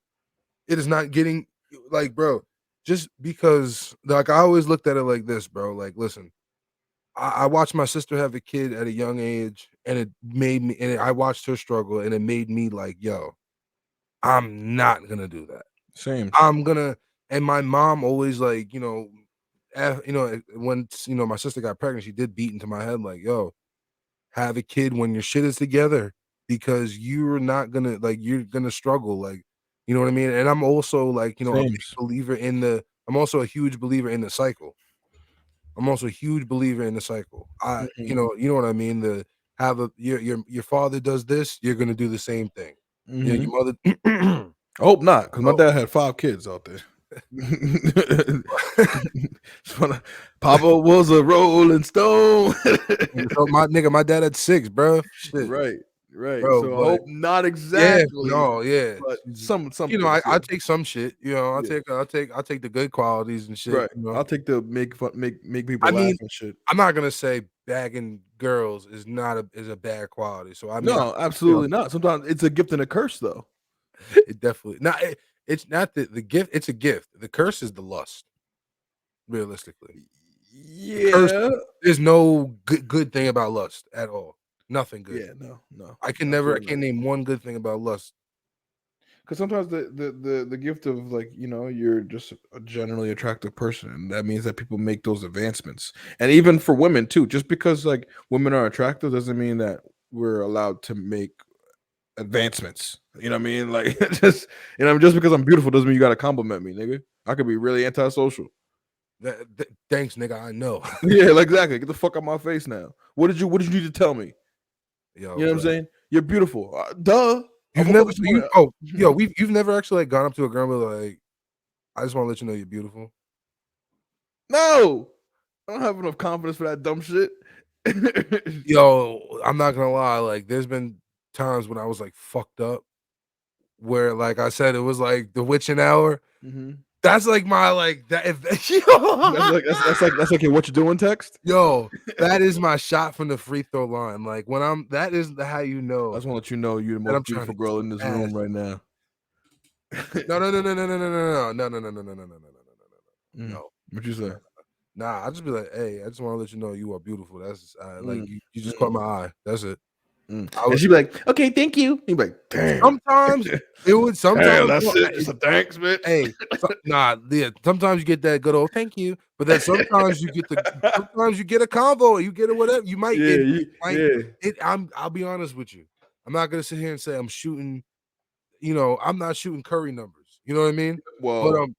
It is not getting like, bro, just because like I always looked at it like this, bro. Like, listen, I watched my sister have a kid at a young age, and it made me, and I watched her struggle, and it made me like, yo, I'm not gonna do that. Same. I'm gonna, and my mom always like, you know, once, you know, my sister got pregnant, she did beat into my head like, yo, have a kid when your shit is together because you're not gonna like you're gonna struggle, like, you know what I mean? And I'm also like, you know, a big believer in I'm also a huge believer in the cycle. I'm also a huge believer in the cycle. You know what I mean? The have a your father does this, you're gonna do the same thing. Yeah, your mother. I hope not, because my dad had 5 kids out there. Papa was a rolling stone. So my dad had 6, bro. Shit. Right. Bro, So I hope not yeah, exactly. no, yeah. But some You know, things, I take some shit. You know, I'll Yeah. take the good qualities and shit. Right. You know? I'll take the make people I laugh mean, and shit. I'm not gonna say bagging girls is a bad quality. So I mean, No, absolutely not. Sometimes it's a gift and a curse, though. it definitely not. It's not the gift. It's a gift. The curse is the lust. Realistically, the curse. Yeah. There's no good thing about lust at all. Nothing good. Yeah. No. I can't absolutely not. name one good thing about lust. Because sometimes the gift of, like, you know, you're just a generally attractive person, and that means that people make those advancements. And even for women too, just because like women are attractive doesn't mean that we're allowed to make advancements. You know what I mean? Like, just, you know, just because I'm beautiful doesn't mean you got to compliment me, nigga. I could be really antisocial. Thanks, nigga. I know. Yeah, like, exactly. Get the fuck out my face now. What did you need to tell me? Yo, you know what I'm saying? You're beautiful. Duh. You've never you've never actually like gone up to a girl and be like, I just want to let you know you're beautiful. No, I don't have enough confidence for that dumb shit. Yo, I'm not gonna lie, like there's been times when I was like fucked up where, like I said, it was like the witching hour. That's like my like that if that's like your what you doing text. Yo, that is my shot from the free throw line. Like when that is how you know. I just want to let you know you're the most beautiful girl in this room right now. No. What you say? Nah, I just be like, hey, I just want to let you know you are beautiful. That's like you just caught my eye. That's it. And she'd be like, okay, thank you. You'd be like, damn. Sometimes it would. Sometimes that's it. Just a thanks, bitch. Hey, yeah. Sometimes you get that good old thank you, but then sometimes you get sometimes you get a combo. You get it whatever. You might. I'll be honest with you. I'm not gonna sit here and say I'm shooting. You know, I'm not shooting Curry numbers. You know what I mean? Well, but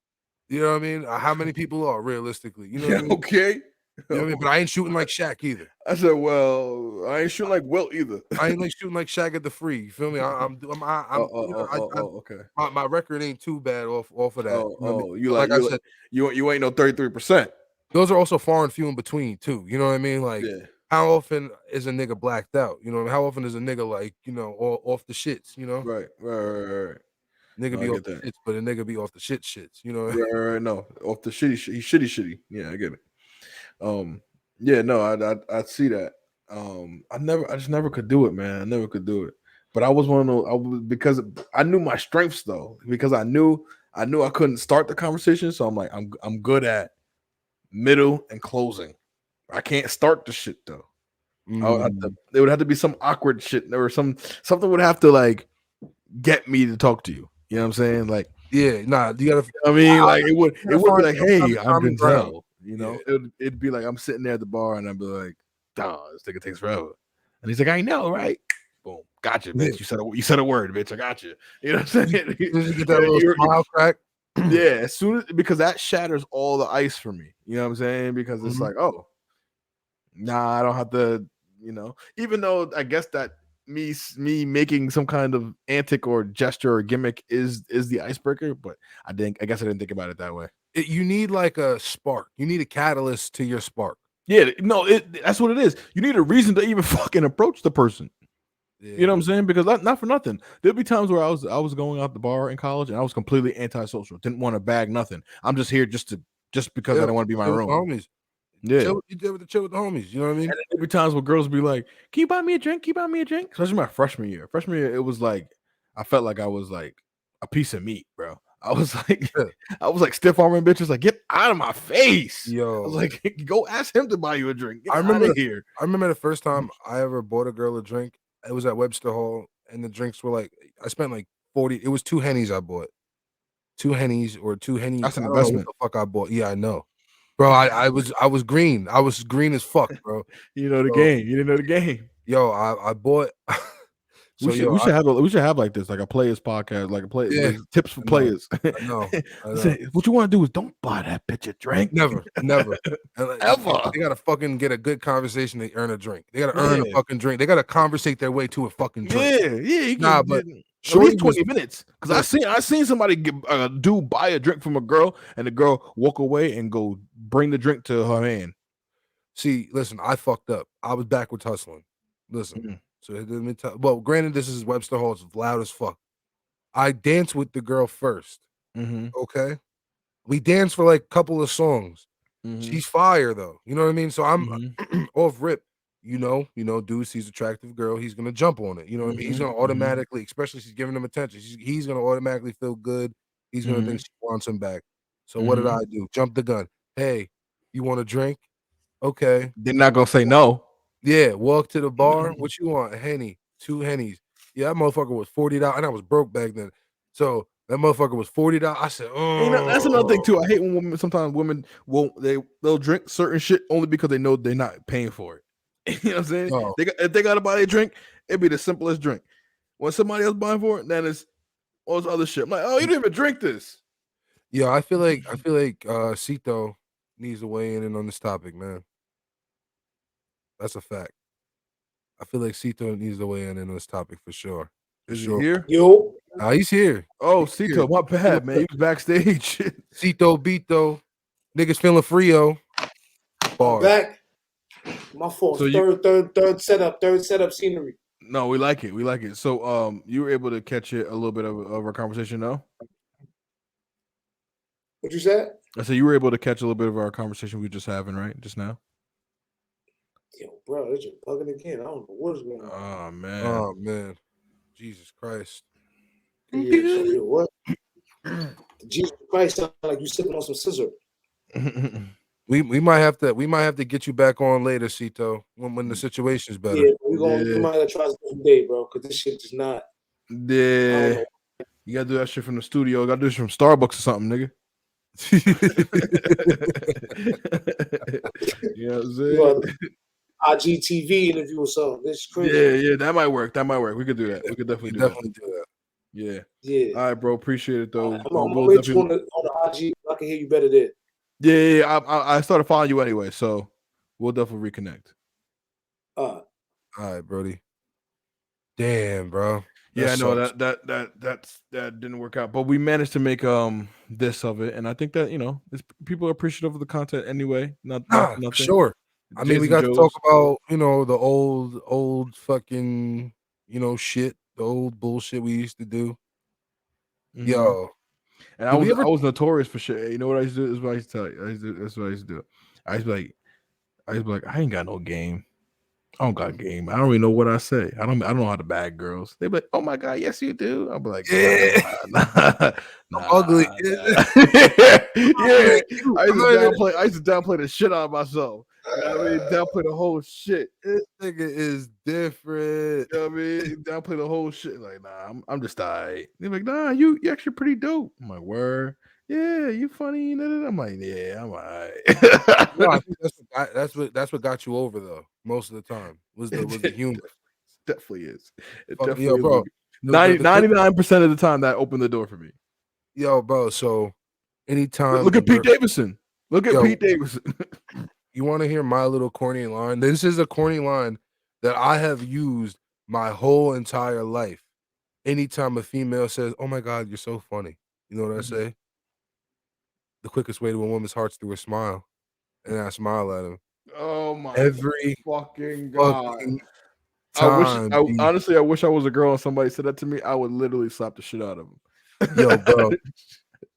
you know what I mean? How many people are realistically? You know what I mean? Okay. You know what I mean? But I ain't shooting like Shaq either. I said, well, I ain't shooting like Wilt either. I ain't like shooting like Shaq at the free. You feel me? Okay. My record ain't too bad off of that. You ain't no 33%. Those are also far and few in between too. You know what I mean? Like, how often is a nigga blacked out? You know, how often is a nigga like, you know, off the shits? You know, right. Nigga be off the shits, but a nigga be off the shits. You know, right. No, off the shitty. Yeah, I get it. Yeah, no, I see that. I just never could do it, man. I never could do it. But I was one of those. Because I knew my strengths though. Because I knew I couldn't start the conversation, so I'm like, I'm good at middle and closing. I can't start the shit though. There would have to be some awkward shit or something would have to like get me to talk to you. You know what I'm saying? Like, yeah, nah, you gotta. I mean, like it would be like, hey, I'm Denzel. You know, it'd be like I'm sitting there at the bar and I'd be like, "Duh, this nigga takes forever," and he's like, "I know, right?" boom, gotcha, bitch. You said a word, bitch. I got you. You know what I'm saying? You get that little smile crack. Yeah, as soon as because that shatters all the ice for me. You know what I'm saying? Because it's like, oh, nah, I don't have to. You know, even though I guess that me making some kind of antic or gesture or gimmick is the icebreaker, but I guess I didn't think about it that way. You need like a spark. You need a catalyst to your spark. Yeah, no, that's what it is. You need a reason to even fucking approach the person. Yeah. You know what I'm saying? Because not for nothing. There'll be times where I was going out the bar in college and I was completely antisocial. Didn't want to bag nothing. I'm just here just because I don't want to be in my room. Homies. Yeah, you did with the chill with the homies. You know what I mean? And every times where girls be like, "Can you buy me a drink? Can you buy me a drink?" Especially my freshman year. Freshman year, it was like I felt like I was like a piece of meat, bro. I was like stiff arming bitches, like, get out of my face. Yo, I was like, go ask him to buy you a drink. Get out of here. I remember the first time I ever bought a girl a drink. It was at Webster Hall, and the drinks were like I spent like 40. It was 2 Hennies I bought. 2 Hennies or 2 Hennies. That's an investment. What the fuck I bought? Yeah, I know. Bro, I was green. I was green as fuck, bro. You know the game. You didn't know the game. Yo, I bought. We should have like this, like a players podcast, like like tips for players. I know. What you want to do is don't buy that bitch a drink. Never. Ever. They gotta fucking get a good conversation to earn a drink. They gotta earn a fucking drink. They gotta conversate their way to a fucking drink. Yeah. But at least 20 minutes. Because I seen somebody dude buy a drink from a girl, and the girl walk away and go bring the drink to her man. See, listen, I fucked up. I was backwards hustling. Listen. So let me tell. Well, granted, this is Webster Hall. It's loud as fuck. I danced with the girl first. Okay, we danced for like a couple of songs. She's fire though. You know what I mean? So I'm off rip. You know, dude sees attractive girl, he's gonna jump on it. You know what I mean? He's gonna automatically, especially she's giving him attention. He's gonna automatically feel good. He's gonna think she wants him back. So what did I do? Jump the gun. Hey, you want a drink? Okay. They're not gonna say no. Yeah, walk to the bar. What you want? A Henny, 2 Hennies. Yeah, that motherfucker was $40, and I was broke back then. So that motherfucker was $40. I said, oh, that's another thing too. I hate when sometimes women they'll drink certain shit only because they know they're not paying for it. You know what I'm saying? No. If they gotta buy a drink, it'd be the simplest drink. When somebody else buying for it, then it's all this other shit. I'm like, oh, you didn't even drink this. Yeah, I feel like Cito needs to weigh in on this topic, man. That's a fact. I feel like Cito needs to weigh in on this topic for sure. Is he here? Yo. He's here. Oh, Cito, my bad, man. He was backstage. Cito Bito. Niggas feeling frio. Bars. Back. My fault. So third setup scenery. No, we like it. We like it. So you were able to catch it a little bit of our conversation, no? What you said? I said you were able to catch a little bit of our conversation we were just having, right? Just now. Yo, bro, it's just bugging again. I don't know what is going on. Oh man. Jesus Christ. Yeah, what? Jesus Christ sound like you sitting on some scissor. We might have to get you back on later, Cito, when the situation's better. Yeah, we might have to try some day, bro, because this shit is not. Yeah. You gotta do that shit from the studio. You gotta do this from Starbucks or something, nigga. You know what I'm saying? IGTV interview or something. This is crazy. Yeah, that might work. We could do that. We could definitely do that. Yeah. All right, bro. Appreciate it though. I'm gonna wait you on the IG. I can hear you better there. Yeah. I started following you anyway, so we'll definitely reconnect. All right, Brody. Damn, bro. Yeah, I know that didn't work out, but we managed to make this of it, and I think that people are appreciative of the content anyway. Nothing. Sure. I mean, we got to talk about the old fucking shit, the old bullshit we used to do. Yo, and I was notorious for shit. You know what I used to do? This is what I used to tell you. That's what I used to do. I used to be like, I ain't got no game. I don't got game. I don't even know what I say. I don't know how to bag girls. They be like, oh my God, yes you do. I'll be like, nah, ugly. Yeah. I used to downplay the shit out of myself. You know what I mean? Downplay the whole shit. This nigga is different. You know what I mean? Downplay the whole shit. Like, nah, I'm just alright. They're like, nah, you actually pretty dope. I'm like, word. Yeah, you funny. I'm like, yeah, I'm alright. No, I think that's what got you over though. Most of the time was the humor. definitely is. It Fuck, definitely yo, is. bro. 99% of the time that opened the door for me. Yo, bro. So anytime Look at Pete Davidson. Look at Pete Davidson. You want to hear my little corny line? This is a corny line that I have used my whole entire life. Anytime a female says, "Oh my God, you're so funny," you know what I say? The quickest way to a woman's heart's through a smile, and I smile at him. Oh my Every fucking God. time. Honestly, I wish I was a girl and somebody said that to me. I would literally slap the shit out of them. Yo, bro.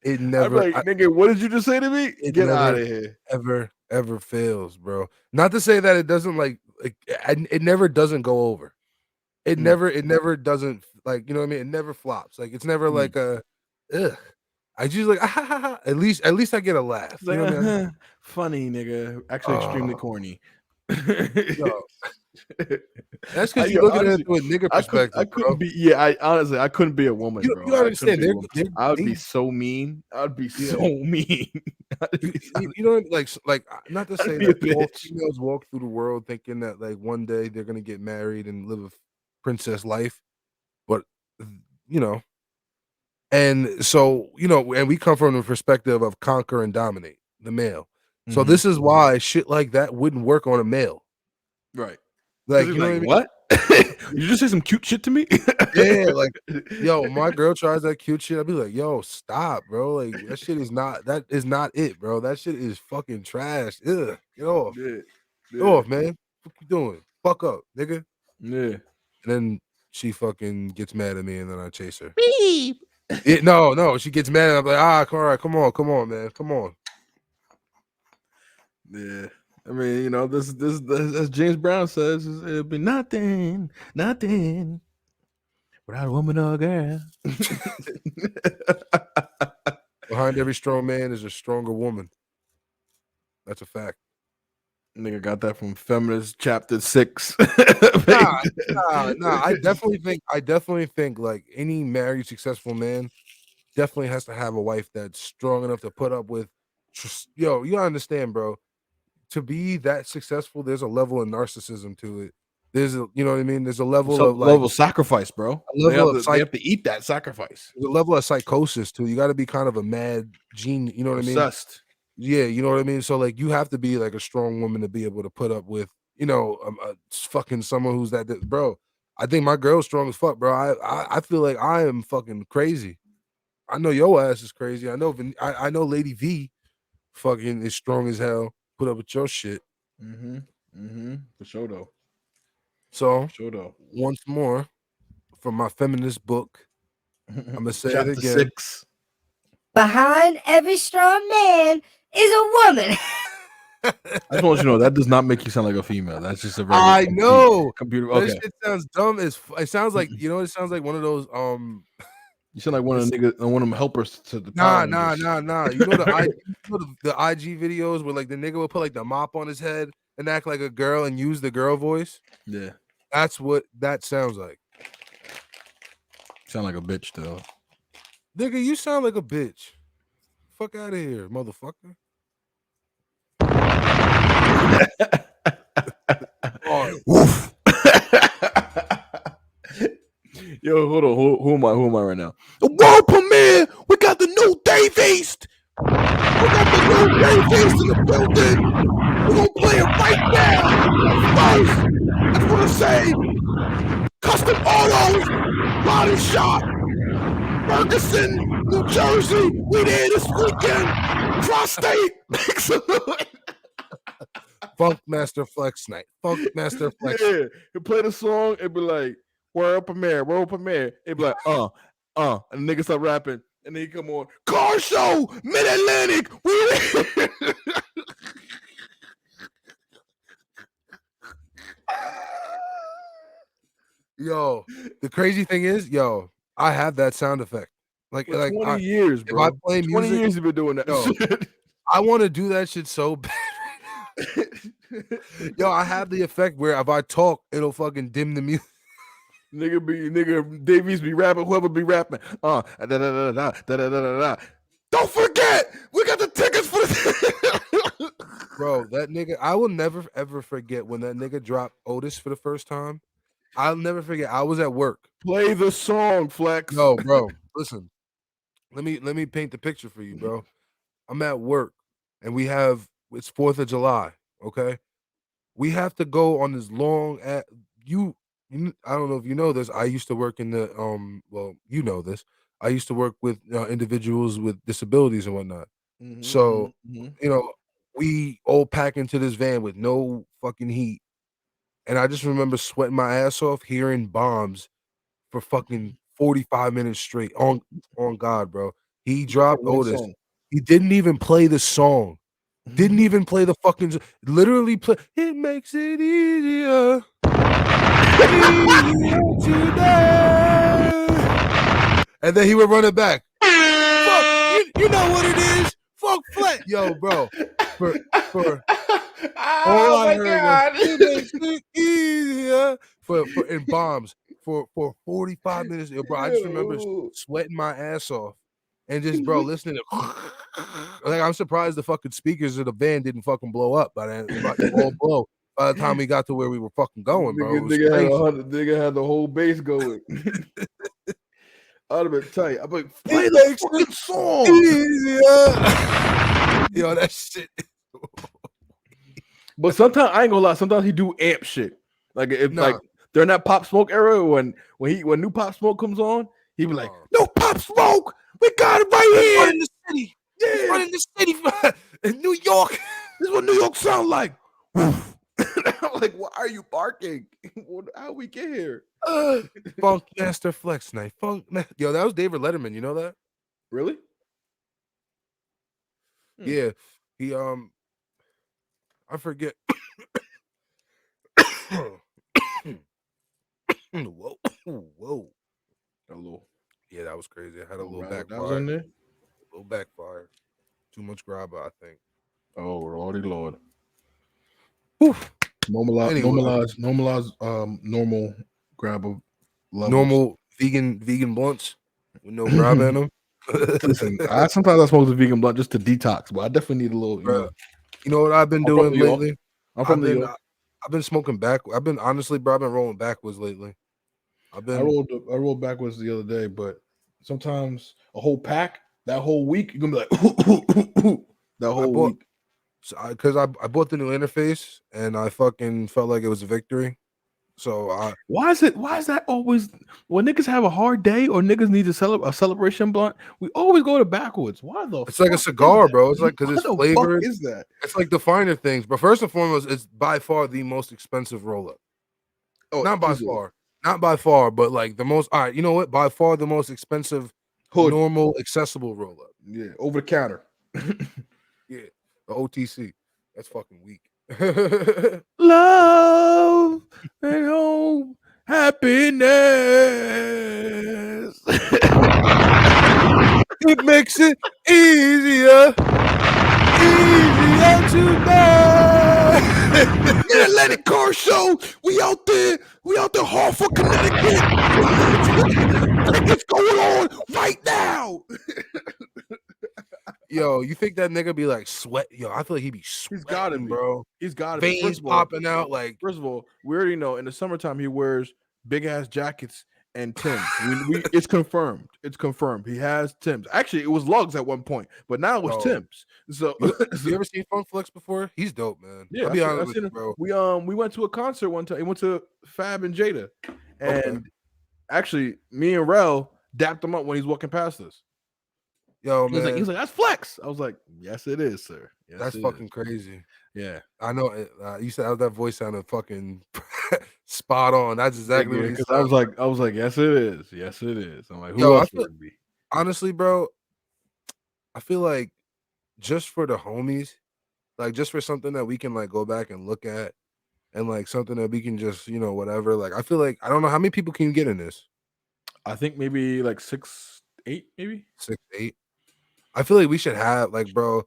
It never. I'm like, nigga, what did you just say to me? Get out of here. Ever fails, bro. Not to say that it doesn't it never doesn't go over. It never doesn't, like, you know what I mean? It never flops. Like, it's never like a ugh. I just like at least I get a laugh. Like, you know what I mean? Funny, nigga. Actually extremely corny. Yo. That's because you're looking at it through a nigga perspective. I couldn't be. I couldn't be a woman, bro. You understand? I would be so mean. I would be so mean. You know, like not to say that all females walk through the world thinking that like one day they're gonna get married and live a princess life, but you know, and so and we come from the perspective of conquer and dominate the male. So this is why shit like that wouldn't work on a male, right? Like, you know like, what I mean? What? You just say some cute shit to me? Yeah, like, yo, my girl tries that cute shit. I'd be like, yo, stop, bro. Like, that shit is not it, bro. That shit is fucking trash. Ugh, get off. Get off, man. What you doing? Fuck up, nigga. Yeah. And then she fucking gets mad at me, and then I chase her. Beep. No, she gets mad, and I'm like, all right, come on, man, come on. Yeah. I mean, this as James Brown says, it'll be nothing without a woman or a girl. Behind every strong man is a stronger woman. That's a fact. Nigga got that from Feminist Chapter 6. Nah. I definitely think like any married successful man definitely has to have a wife that's strong enough to put up with. Yo, you understand, bro? To be that successful, there's a level of narcissism to it. There's a, you know what I mean? There's a level of level of sacrifice, bro. They have to eat that sacrifice. There's a level of psychosis too. You got to be kind of a mad gene. You know what I mean? Obsessed. Yeah, you know what I mean. So like, you have to be like a strong woman to be able to put up with, fucking someone who's that, bro. I think my girl's strong as fuck, bro. I feel like I am fucking crazy. I know your ass is crazy. I know Lady V fucking is strong as hell. Put up with your shit. For sure though. So once more from my feminist book, I'm gonna say it again. 6. Behind every strong man is a woman. I just want you to know that does not make you sound like a female. That's just a very I know computer. Okay. That shit sounds dumb as it sounds like it sounds like one of those You sound like one of them helpers to the nah. You know the IG videos where like the nigga will put like the mop on his head and act like a girl and use the girl voice. Yeah, that's what that sounds like. Sound like a bitch though. Nigga, you sound like a bitch. Fuck out of here, motherfucker. Woof. Yo, hold on. Who am I right now? The world premiere. We got the new Dave East. We got the new Dave East in the building. We're gonna play it right now. First, I just want to say, Custom Autos, Body Shop, Ferguson, New Jersey. We there this weekend. Tri-State. Funkmaster Flex night. Funkmaster Flex. Yeah, he play the song. It'd be like, world premiere. It'd be like, and the nigga start rapping, and then he come on, car show, Mid-Atlantic. Yo, the crazy thing is, I have that sound effect. Like, for 20 years, bro. If I play music, 20 years you've been doing that. Shit. I want to do that shit so bad. Yo, I have the effect where if I talk, it'll fucking dim the music. Nigga, Davies be rapping, whoever be rapping. Don't forget, we got the tickets for this. Bro, that nigga, I will never ever forget when that nigga dropped Otis for the first time. I'll never forget. I was at work. Play the song, Flex. No, bro. Listen. Let me paint the picture for you, bro. I'm at work and it's 4th of July. Okay. We have to go on this long I don't know if you know this. I used to work in the well, you know this. I used to work with individuals with disabilities and whatnot. So, we all pack into this van with no fucking heat. And I just remember sweating my ass off hearing bombs for fucking 45 minutes straight. On God, bro. He dropped Otis. He didn't even play the song. Didn't even play the fucking literally play. It makes it easier. And then he would run it back. Fuck, you know what it is. Fuck flat. Yo, bro. For all I heard was, it makes it easier for in bombs for 45 minutes. Yo, bro, I just remember sweating my ass off and just, bro, listening to like, I'm surprised the fucking speakers of the van didn't fucking blow up by the time we got to where we were fucking going, bro. Nigga had the whole bass going. I'd have been tight. I'm like, play the fucking song. Yo, that shit. But sometimes I ain't gonna lie. Sometimes he do amp shit. Like like during that Pop Smoke era, when new Pop Smoke comes on, he be like, "No Pop Smoke, we got it right here in the city. Yeah, running the city in New York. This is what New York sound like." I'm like, why are you barking? How we get here? Funk Master Flex Night. Yo, that was David Letterman. You know that? Really? Yeah. He I forget. Whoa. Hello. Yeah, that was crazy. I had a little backfire. That was in there? A little backfire. Too much grabber, I think. Oh, Lordy Lord. Oof. Normalize normal grabber levels. Normal vegan blunts with no grabber in them. Listen, sometimes I smoke the vegan blunt just to detox, but I definitely need a little. You know what I've been doing lately? I'm from New York. I've been smoking back. I've been rolling backwards lately. I rolled backwards the other day, but sometimes a whole pack that whole week you're gonna be like that whole week. Because I bought the new interface and I fucking felt like it was a victory. So why is that always when niggas have a hard day or niggas need a celebration blunt? We always go to backwards. Why the? It's like a cigar, bro. It's like because it's flavored. Fuck is that? It's like the finer things. But first and foremost, it's by far the most expensive roll up. Oh, not by far, but like the most. All right, you know what? By far the most expensive, normal, accessible roll up. Yeah, over the counter. Yeah, the OTC. That's fucking weak. Love and hope, happiness. It makes it easier to bear. Yeah, Atlantic Car Show. We out there, Hartford, Connecticut. It's going on right now. Yo, you think that nigga be like sweat? Yo, I feel like he be sweating, he's got it, bro. He's got it. Veins popping out. Like, first of all, we already know in the summertime he wears big ass jackets and Timbs. It's confirmed. It's confirmed. He has Timbs. Actually, it was lugs at one point, but now it's Timbs. So, you ever seen Funk Flex before? He's dope, man. Yeah, I'll be honest with you, bro. We went to a concert one time. He went to Fab and Jada, and actually, me and Rel dapped him up when he's walking past us. Yo, man. He's like, that's Flex. I was like, yes, it is, sir. Yes, that's fucking crazy. Yeah, I know. You said that voice sounded fucking spot on. That's exactly what he said. I was like, yes, it is. Yes, it is. I'm like, who else would it be? Honestly, bro, I feel like just for the homies, like just for something that we can like go back and look at, and like something that we can just whatever. Like I feel like I don't know how many people can you get in this. I think maybe like 6, 8, maybe 6, 8. I feel like we should have like, bro.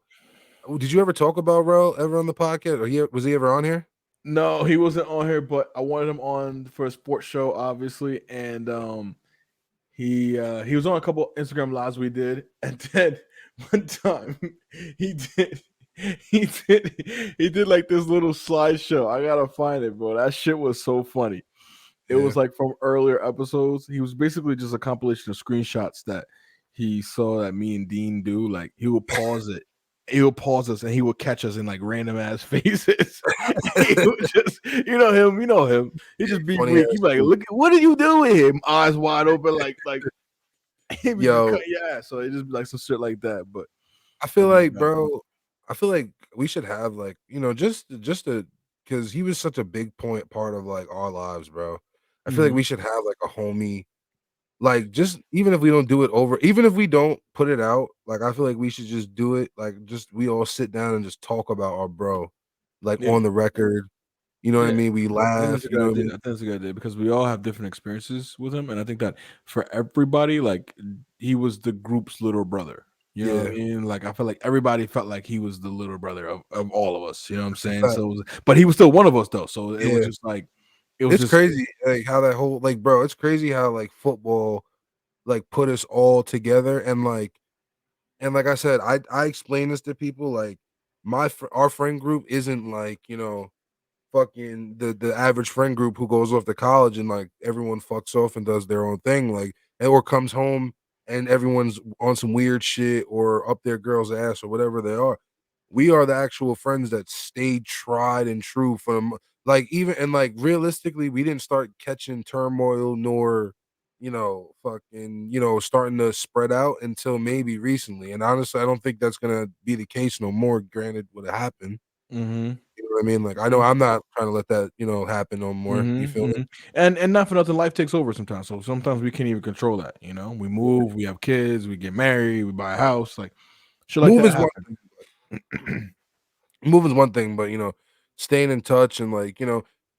Did you ever talk about Rel ever on the podcast? Or was he ever on here? No, he wasn't on here, but I wanted him on for a sports show, obviously. And he was on a couple Instagram lives we did, and then one time he did like this little slideshow. I gotta find it, bro. That shit was so funny. It was like from earlier episodes. He was basically just a compilation of screenshots that he saw that me and Dean do. Like he would pause it. He would pause us and he would catch us in like random ass faces. He would just, you know him. He'd just be weak. He'd be like, look, what are you doing here? Eyes wide open, like he'd be cut your ass. So it just be like some shit like that. But I feel like, bro, we should have like, just to, because he was such a big part of like our lives, bro. I feel like we should have like a homie, like just even if we don't do it over, even if we don't put it out, like I feel like we should just do it, like just we all sit down and just talk about our bro, like on the record. You know what I mean? We laugh. You know what I mean? I think that's a good idea because we all have different experiences with him, and I think that for everybody, like he was the group's little brother. You know what I mean? Like I feel like everybody felt like he was the little brother of all of us. You know what I'm saying? So, but he was still one of us though. So it was just like it's crazy, like how that whole like, bro. It's crazy how like football like put us all together and like I said, I explain this to people like our friend group isn't like fucking the average friend group who goes off to college and like everyone fucks off and does their own thing, like or comes home and everyone's on some weird shit or up their girl's ass or whatever they are. We are the actual friends that stayed tried and true from like even and like realistically, we didn't start catching turmoil nor fucking starting to spread out until maybe recently. And honestly, I don't think that's gonna be the case no more. Granted, what happened. You know what I mean? Like, I know I'm not trying to let that, happen no more. You feel me? And not for nothing, life takes over sometimes. So sometimes we can't even control that. We move, we have kids, we get married, we buy a house, like shit like that happen. Move is one thing, but staying in touch and like,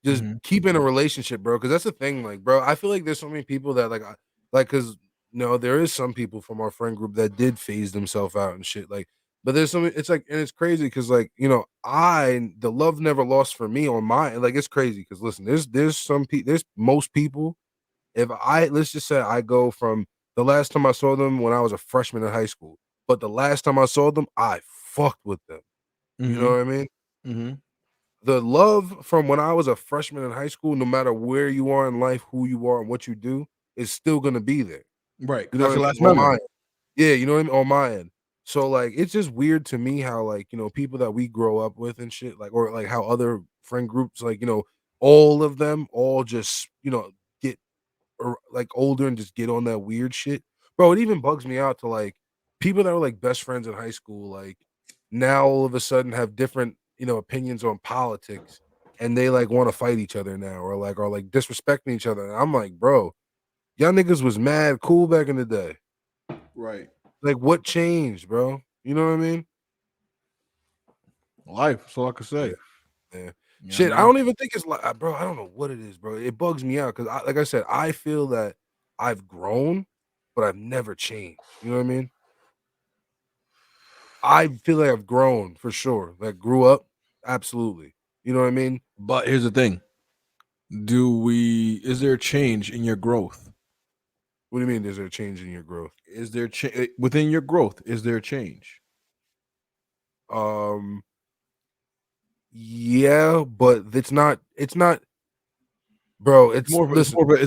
just keeping a relationship, bro. Because that's the thing, like, bro. I feel like there's so many people that because there is some people from our friend group that did phase themselves out and shit, like. But there's some. It's like, and it's crazy because like the love never lost for me on my like. It's crazy because listen, there's some people, there's most people. If let's just say I go from the last time I saw them when I was a freshman in high school, but the last time I saw them, I fucked with them. You know what I mean? The love from when I was a freshman in high school, no matter where you are in life, who you are, and what you do, is still gonna be there. Right. You know That's what I your mean? last On memory. my end. Yeah, you know what I mean? On my end. So like it's just weird to me how like, people that we grow up with and shit, like or like how other friend groups, like, all of them all just, get or like older and just get on that weird shit. Bro, it even bugs me out to like people that were like best friends in high school, like now all of a sudden have different, opinions on politics and they like want to fight each other now or like disrespecting each other. And I'm like, bro, y'all niggas was mad cool back in the day. Right. Like what changed, bro? You know what I mean? Life. That's all I can say. Yeah. Shit, I don't even think it's like, bro, I don't know what it is, bro. It bugs me out because, like I said, I feel that I've grown, but I've never changed. You know what I mean? I feel like I've grown for sure. Like grew up, absolutely. You know what I mean? But here's the thing: is there a change in your growth? What do you mean? Is there a change in your growth? Is there within your growth? Is there a change? Yeah, but it's not. It's not, bro. It's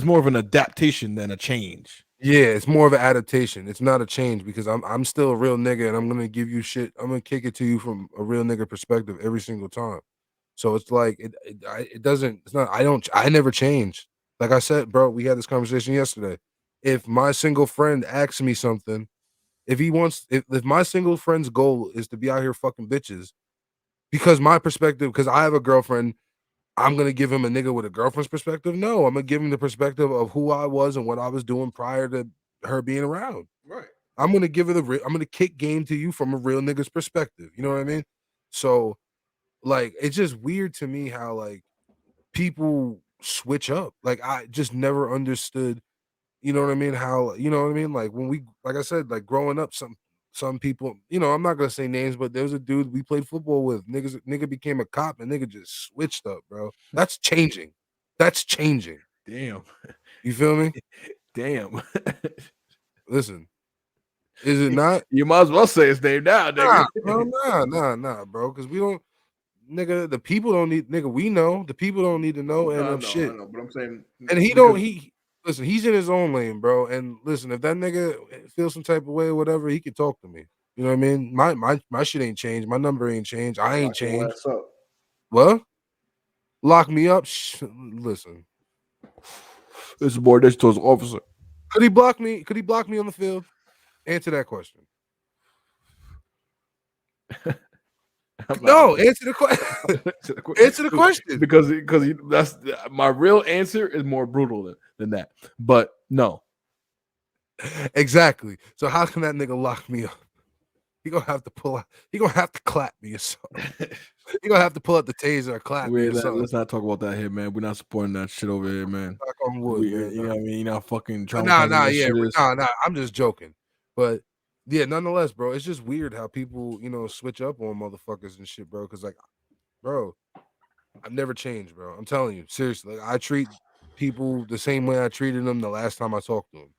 more of an adaptation than a change. Yeah, it's more of an adaptation. It's not a change because I'm still a real nigga and I'm gonna give you shit. I'm gonna kick it to you from a real nigga perspective every single time. So it's like it doesn't. It's not. I never change. Like I said, bro, we had this conversation yesterday. If my single friend asks me something, if my single friend's goal is to be out here fucking bitches, because my perspective, because I have a girlfriend, I'm gonna give him a nigga with a girlfriend's perspective. No, I'm gonna give him the perspective of who I was and what I was doing prior to her being around. Right. I'm gonna give her I'm gonna kick game to you from a real nigga's perspective. You know what I mean? So, like, it's just weird to me how like people switch up. Like, I just never understood. You know what I mean? How you know what I mean? Like when like I said, like growing up, some people, I'm not gonna say names, but there was a dude we played football with. Nigga became a cop and nigga just switched up, bro. That's changing. That's changing. Damn. You feel me? Damn. Listen, is it not? You might as well say his name now, nigga. Nah, bro. Because we don't. nigga, the people don't need, nigga, we know. The people don't need to know. And shit. I know, but I'm saying, and he don't, listen, he's in his own lane, bro. And listen, if that nigga feels some type of way or whatever, he can talk to me. You know what I mean? My shit ain't changed. My number ain't changed. I ain't changed. What? Lock me up? Listen. This is more digital officer. Could he block me? Could he block me on the field? Answer that question. No, answer the question. Answer the question. Because that's my real answer is more brutal than that. But no. Exactly. So how can that nigga lock me up? He gonna have to pull out. He gonna have to clap me or something. He gonna have to pull out the taser or clap me or something. Let's not talk about that here, man. We're not supporting that shit over here, man. Knock on wood, man. You know what I mean? You're not fucking trying Nah. I'm just joking. But yeah, nonetheless, bro, it's just weird how people, switch up on motherfuckers and shit, bro. Because, like, bro, I've never changed, bro. I'm telling you, seriously. Like, I treat people the same way I treated them the last time I talked to them.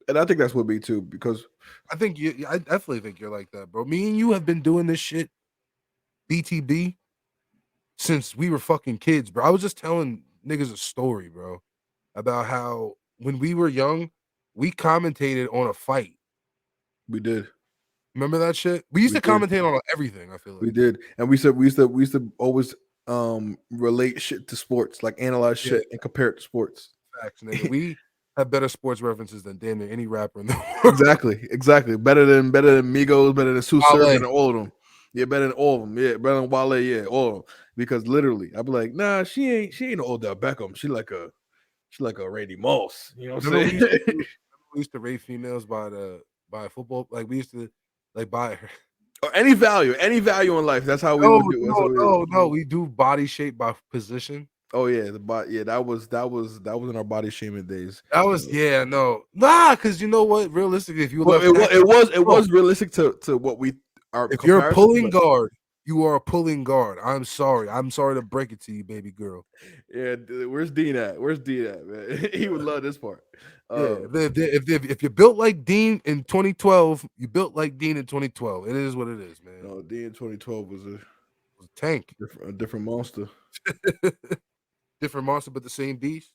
And I think that's what me too, because I definitely think you're like that, bro. Me and you have been doing this shit, BTB, since we were fucking kids, bro. I was just telling niggas a story, bro, about how when we were young, we commentated on a fight. We did. Remember that shit? We used to commentate on everything. I feel like we did, and we used to always relate shit to sports, like analyze shit and compare it to sports. Facts, nigga. We have better sports references than damn near any rapper in the world. Exactly. Better than Migos, better than Sue Surf, better than all of them. Yeah, better than all of them. Yeah, better than Wale. Yeah, all of them. Because literally, I'd be like, nah, she ain't an Odell Beckham. She like a Randy Moss. You know what I'm saying? We used to rate females by football. Like we used to buy her. Or any value in life. That's how we would do. No. We do body shape by position. Oh yeah, that was in our body shaming days. That was because you know what? Realistically, if you it was realistic to what we are. If you're a pulling guard, you are a pulling guard. I'm sorry to break it to you, baby girl. Yeah, where's Dean at? Man? He would love this part. If you built like Dean in 2012, you built like Dean in 2012. It is what it is, man. No, Dean in 2012 was a tank, a different monster. Different monster, but the same beast.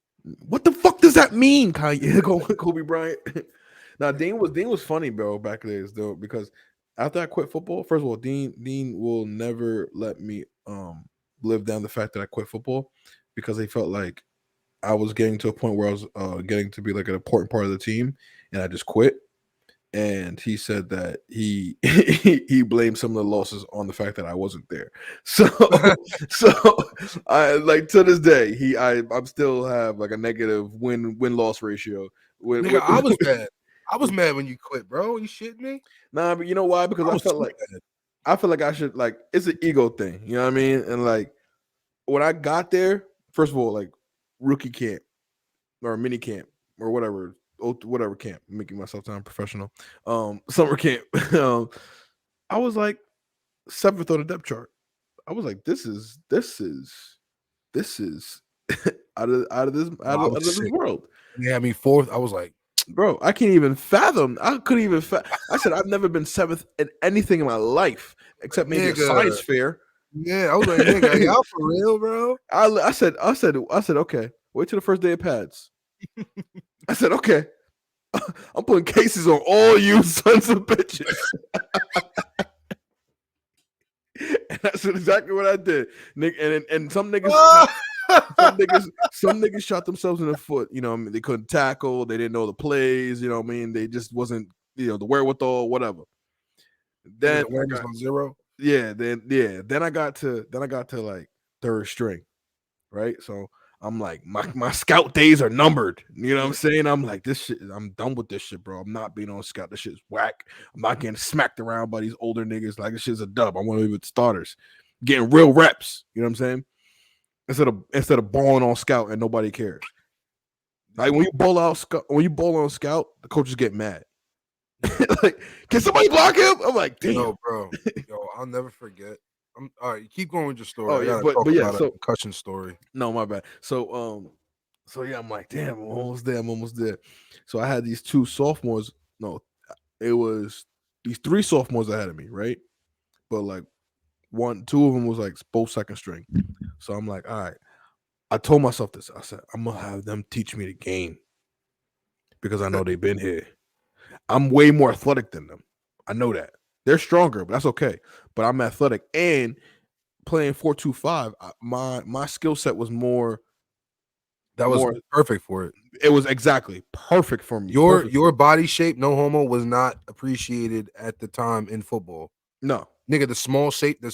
What the fuck does that mean, Kobe Bryant? Now, Dean was funny, bro, back then, though, because after I quit football, first of all, Dean will never let me live down the fact that I quit football, because he felt like I was getting to a point where I was getting to be like an important part of the team, and I just quit. And he said that he blamed some of the losses on the fact that I wasn't there. So I, like, to this day, I'm still have like a negative win-loss ratio. Nigga, I was mad. I was mad when you quit, bro. You shitting me? Nah, but you know why? Because I felt like I should, like, it's an ego thing. You know what I mean? And like when I got there, first of all, like rookie camp or mini camp or whatever camp, I'm making myself sound professional. Summer camp. I was like 7th on the depth chart. I was like, this is out of this world. You had me 4th. I was like, bro, I can't even fathom. I couldn't even. I said I've never been 7th in anything in my life except maybe a science fair. Yeah, I was like, nigga, y'all for real, bro? I said, okay, wait till the first day of pads. I said, okay, I'm putting cases on all you sons of bitches. And that's exactly what I did. And some niggas, some niggas shot themselves in the foot. You know, I mean, they couldn't tackle, they didn't know the plays. You know, what I mean, they just wasn't, the wherewithal, whatever. Then awareness on 0. Yeah, then I got to like 3rd string, right? So I'm like, my scout days are numbered. You know what I'm saying? I'm like, this shit, I'm done with this shit, bro. I'm not being on scout. This shit's whack. I'm not getting smacked around by these older niggas. Like, this shit's a dub. I want to be with starters, getting real reps. You know what I'm saying? Instead of balling on scout and nobody cares. Like, when you ball on scout, the coaches get mad. Like, can somebody block him? I'm like, damn, no, bro. Yo, I'll never forget. All right, keep going with your story. Oh yeah, but yeah, so concussion story. No, my bad. So yeah, I'm like, damn, I'm almost there. So I had these 2 sophomores. No, it was these 3 sophomores ahead of me, right? But like Two of them was like both second string. So I'm like, all right. I told myself this. I said, I'm gonna have them teach me the game because I know they've been here. I'm way more athletic than them. I know that. They're stronger, but that's okay. But I'm athletic, and playing 4-2-5, my skill set was more. That was perfect for it. It was exactly perfect for me. Your body shape, no homo, was not appreciated at the time in football. No, nigga, the small safety. They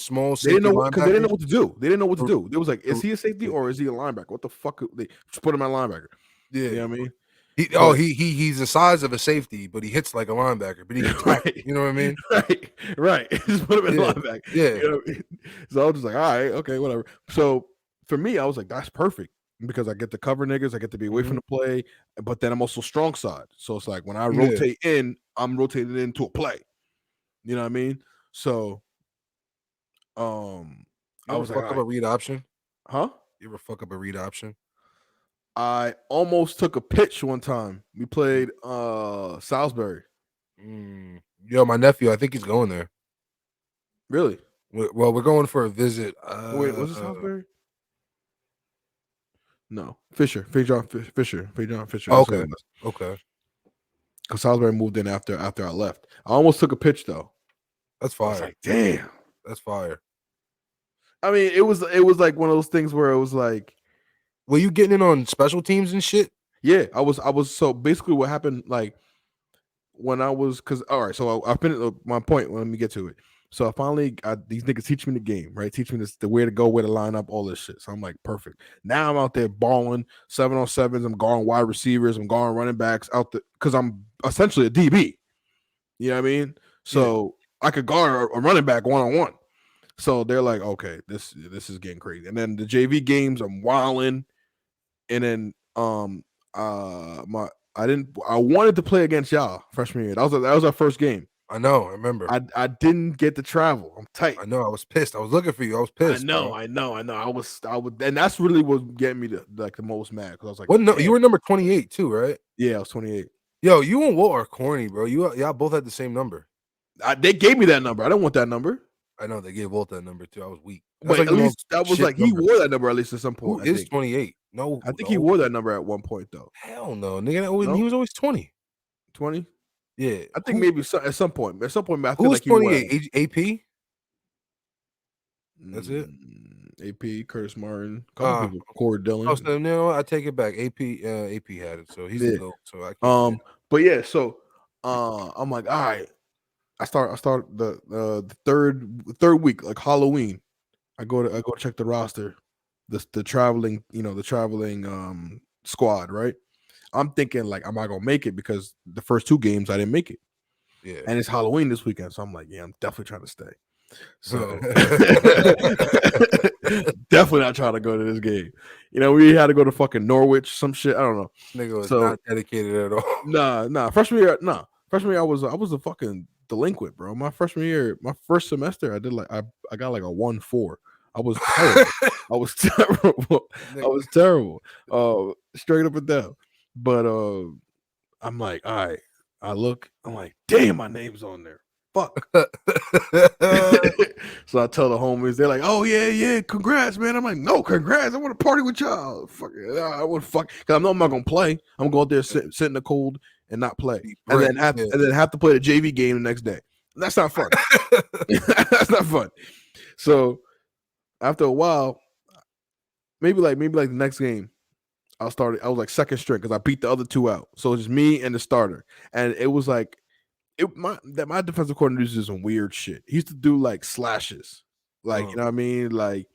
didn't know because they didn't know what to do. They didn't know what to do. It was like, is he a safety or is he a linebacker? What the fuck? They just put him at linebacker. Yeah, you know what I mean. He's the size of a safety, but he hits like a linebacker. But he can tackle, you know what I mean? Right. Just put him at linebacker. Yeah. You know what I mean? So I was just like, all right, okay, whatever. So for me, I was like, that's perfect because I get to cover niggas, I get to be away from the play, but then I'm also strong side. So it's like when I rotate in, I'm rotated into a play. You know what I mean? So, I was fuck up a read option, huh? You ever fuck up a read option? I almost took a pitch one time. We played Salisbury. Yo, my nephew, I think he's going there. Really? Well, we're going for a visit. Wait, was it Salisbury? No, Fisher. Fisher. Okay. Okay. Because Salisbury moved in after I left. I almost took a pitch though. That's fire. I was like, damn, that's fire. I mean, it was like one of those things where it was like, were you getting in on special teams and shit? Yeah, I was. So basically, what happened, like when I was, because all right, so I finished my point. Let me get to it. So I finally got these niggas teach me the game, right? Teach me the where to go, where to line up, all this shit. So I'm like, perfect. Now I'm out there balling 7-on-7s. I'm guarding wide receivers. I'm guarding running backs out there because I'm essentially a DB. You know what I mean? So I could guard a running back 1-on-1. So they're like, okay, this is getting crazy. And then the JV games, I'm wilding. And then I wanted to play against y'all freshman year. That was our first game. I know, I remember. I didn't get to travel. I'm tight. I know, I was pissed. I was looking for you. I was pissed. I know. I was, and that's really what getting me to like the most mad because I was like, what? No, you were number 28 too, right? Yeah, I was 28. Yo, you and Walt are corny, bro. Y'all both had the same number. They gave me that number. I don't want that number. I know they gave Walt that number too. I was weak. But at least that was like he wore that number at least at some point. Who is 28? No, I think he wore that number at one point though. Hell no, nigga. He was always 20. 20? Yeah, I think maybe at some point. At some point, I who feel was like 28? AP. That's it. AP, Curtis Martin, couple people, Corey Dillon. Oh, so, no, I take it back. AP had it, so he's the GOAT. So I can't but yeah, so I'm like, all right. I start the third week, like Halloween. I go to check the roster, the traveling squad, right? I'm thinking like, am I gonna make it because the first two games I didn't make it. Yeah, and it's Halloween this weekend, so I'm like, yeah, I'm definitely trying to stay. So definitely not trying to go to this game. You know, we had to go to fucking Norwich, some shit. I don't know. Nigga was not dedicated at all. Nah. Freshman year, I was a fucking delinquent, bro. My freshman year, my first semester, I did like I got like a 1.4. I was terrible. I was terrible. Straight up and down. But I'm like, all right. I'm like, damn, my name's on there. Fuck. So I tell the homies, they're like, oh yeah, congrats, man. I'm like, no, congrats. I want to party with y'all. Fuck it. I want to fuck because I know I'm not gonna play. I'm gonna go out there sit in the cold and not play. And then have to play the JV game the next day. That's not fun. That's not fun. So after a while, maybe like the next game, I was like second string because I beat the other two out. So it's just me and the starter. And it was like my defensive coordinator uses some weird shit. He used to do like slashes. Like, you know what I mean? Like,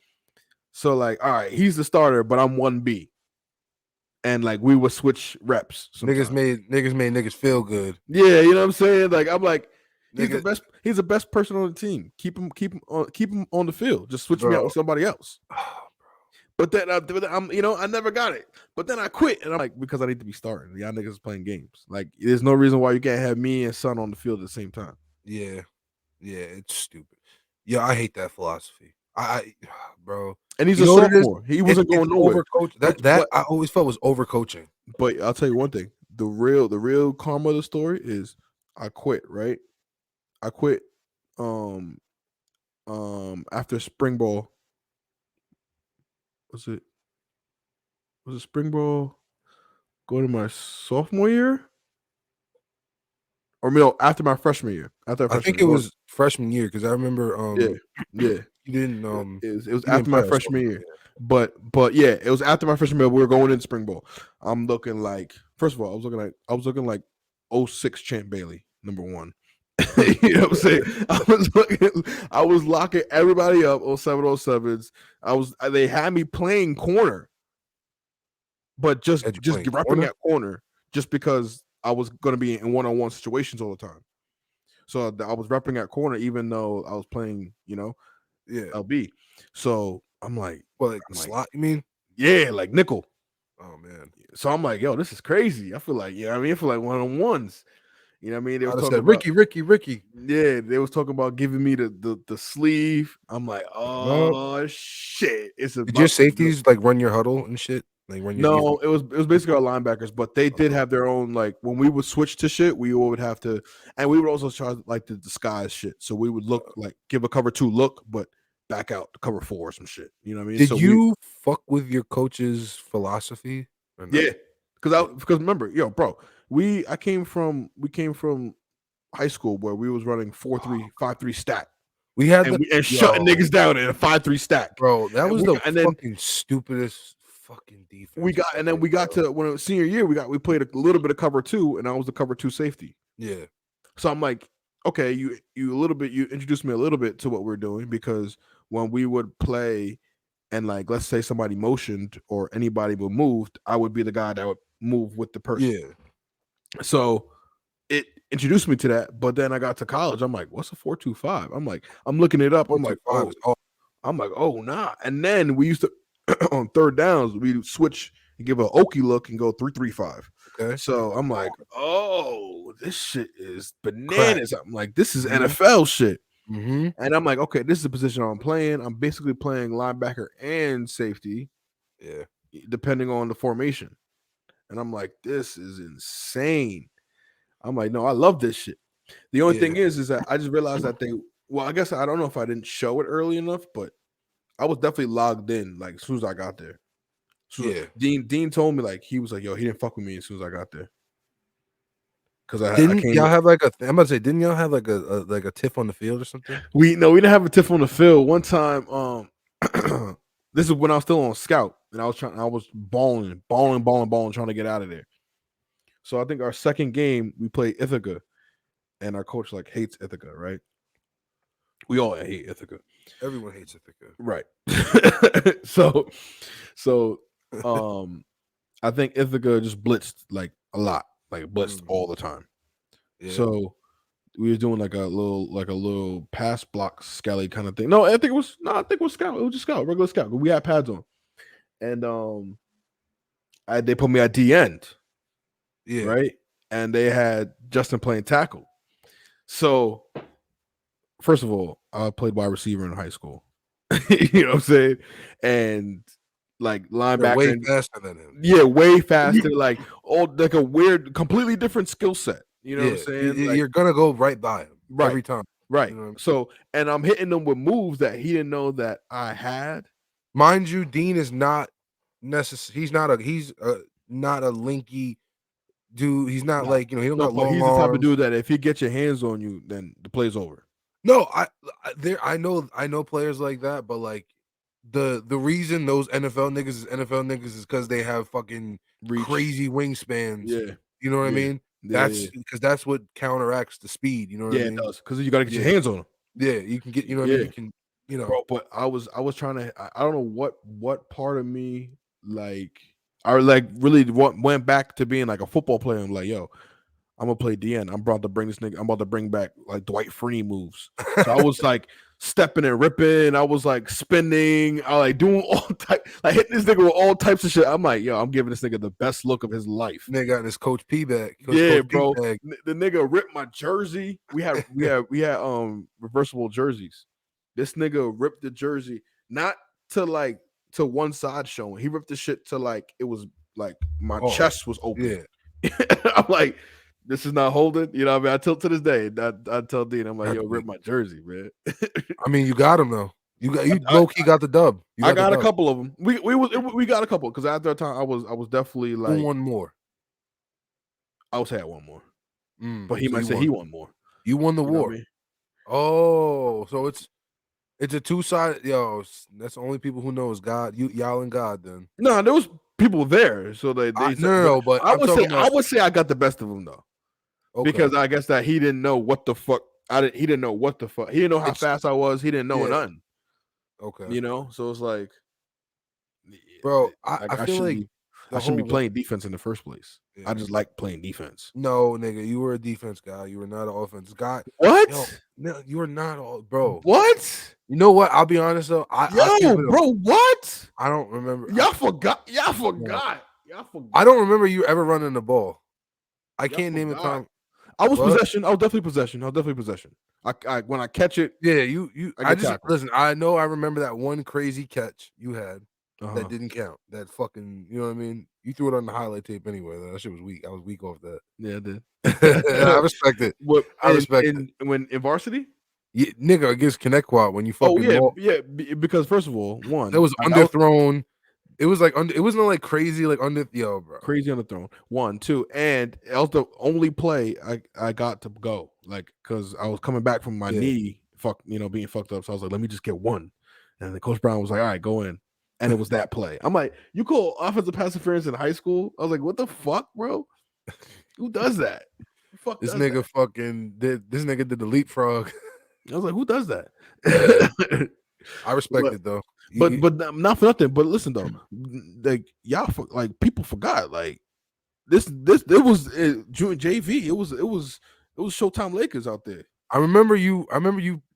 so like, all right, he's the starter, but I'm 1B. And like we would switch reps. Sometimes. Niggas made niggas feel good. Yeah, you know what I'm saying? Like I'm like, he's the best person on the team. Keep him on the field. Just switch me out with somebody else. But then I never got it. But then I quit, and I'm like, because I need to be starting. Y'all niggas is playing games. Like, there's no reason why you can't have me and Son on the field at the same time. Yeah, it's stupid. Yeah, I hate that philosophy. Bro. And he's a sophomore. He wasn't going nowhere. That I always felt was overcoaching. But I'll tell you one thing: the real karma of the story is I quit. Right? I quit. after spring ball. Was it spring ball going to my sophomore year? Or no, after my freshman year. I think it was freshman year because I remember yeah. You didn't it was after my freshman year. But yeah, it was after my freshman year. We were going in spring ball. I'm looking like, first of all, I was looking like 06 Champ Bailey, number 1. You know what I'm saying? I was locking everybody up on 707s. They had me playing corner, but just repping at corner just because I was going to be in one-on-one situations all the time. So I was repping at corner even though I was playing, LB. So I'm like, slot, you mean? Yeah, like nickel. Oh man. So I'm like, yo, this is crazy. I feel like, I feel like one-on-ones. You know what I mean? They was talking about Ricky. Yeah, they was talking about giving me the sleeve. I'm like, oh shit! Did your safeties like run your huddle and shit? Like run your No, it was basically our linebackers, but they did have their own, like when we would switch to shit, we would have to, and we would also try like to disguise shit. So we would look like give a cover 2 look, but back out to cover 4 or some shit. You know what I mean? Did you fuck with your coach's philosophy? Yeah, because remember, yo, bro, we came from high school where we was running 4-3, 5-3 stack. We had and shutting niggas down in a 5-3 stack, bro. That was fucking stupidest fucking defense. We got to when it was senior year, we played a little bit of cover 2, and I was the cover 2 safety. Yeah. So I'm like, okay, you introduced me a little bit to what we're doing, because when we would play and like let's say somebody motioned or anybody would moved, I would be the guy that would move with the person. Yeah. So it introduced me to that, but then I got to college. I'm like, what's a 4-2-5? I'm like, I'm looking it up. I'm like, oh nah. And then we used to on third downs, we switch and give an Okie look and go 3-3-5. Okay. So I'm like, oh, this shit is bananas. I'm like, this is NFL shit. Mm-hmm. And I'm like, okay, this is the position I'm playing. I'm basically playing linebacker and safety. Yeah. Depending on the formation. And I'm like, this is insane. I'm like, no, I love this shit. The only thing is that I just realized that I guess I don't know if I didn't show it early enough, but I was definitely logged in like as soon as I got there. So Dean told me, like, he was like, yo, he didn't fuck with me as soon as I got there. Because didn't y'all have like I'm about to say, didn't y'all have like a tiff on the field or something? We didn't have a tiff on the field. One time, this is when I was still on scout, and I was balling, trying to get out of there. So I think our second game we played Ithaca, and our coach like hates Ithaca, right? We all hate Ithaca. Everyone hates Ithaca, right? so I think Ithaca just blitzed like a lot, like blitzed all the time. Yeah. So we was doing like a little pass block skelly kind of thing. I think it was scout. It was just scout, regular scout. We had pads on, and they put me at D end. Yeah. Right. And they had Justin playing tackle. So first of all, I played wide receiver in high school. You know what I'm saying? And like linebacker, way faster than him. Yeah, way faster. Like like a weird, completely different skill set. You know what I'm saying? You're gonna go right by him every time. Right. You know what I mean? So, and I'm hitting them with moves that he didn't know that I had. Mind you, Dean is not necessary. He's not a linky dude. He's not like, he don't got long he's arms. The type of dude that if he gets your hands on you, then the play's over. No, I know players like that, but like the reason those NFL niggas is because they have fucking crazy wingspans. Yeah. You know what I mean? That's because that's what counteracts the speed. You know what I mean? Yeah, it does. Because you gotta get your hands on them. Yeah, you can get, you know what I mean? You can, Bro, but I was trying to, I don't know what part of me really went back to being like a football player. I'm like, yo, I'm gonna play DN. I'm about to bring back like Dwight Freeney moves. So I was like stepping and ripping. I was like spinning. I like doing all type, like hitting this nigga with all types of shit. I'm like, yo, I'm giving this nigga the best look of his life. Nigga got his Coach P bag. Bro. The nigga ripped my jersey. We had reversible jerseys. This nigga ripped the jersey not to one side showing. He ripped the shit to like it was like my chest was open. Yeah. I'm like, This is not holding. You know what I mean? I tell to this day, I tell Dean, I'm like, yo, rip my jersey, man. I mean, you got him though. You low key got the dub. I got a couple of them. We got a couple because after that time I was definitely like one more. I was had one more, but he might say he won more. You won the war. I mean? Oh, so it's a two-sided. Yo, that's the only people who know is God. Y'all and God. Then no, there was people there, so they no, but I would say I got the best of them though, because I guess that he didn't know what the fuck. He didn't know what the fuck. He didn't know how fast I was. He didn't know nothing. Okay, you know, so it's like, bro, I feel like I shouldn't be playing defense in the first place. Yeah. I just like playing defense. No, nigga, you were a defense guy. You were not an offense guy. What? Yo, no, you were not, bro. What? You know what? I'll be honest though. Bro, what? I don't remember. Y'all forgot. Y'all forgot. I don't remember you ever running the ball. I can't name a time. I was possession. I was definitely possession. I when I catch it. Yeah, I just listen. I know. I remember that one crazy catch you had that didn't count. That fucking, you know what I mean? You threw it on the highlight tape anyway. That shit was weak. I was weak off that. Yeah, I did. I respect it. I respect it. When in varsity? Yeah, nigga, against Connecticut when you fucking because first of all, one that was underthrown. It was like it wasn't like crazy like bro. Crazy underthrown. 1, 2, and that was the only play I got to go, like, because I was coming back from my knee, being fucked up. So I was like, let me just get one, and then Coach Brown was like, all right, go in, and it was that play. I'm like, you call offensive pass interference in high school? I was like, what the fuck, bro? Who does that? This nigga did the leapfrog. I was like, who does that? I respect it though. But not for nothing. But listen though, like people forgot like this was JV. It was Showtime Lakers out there. I remember you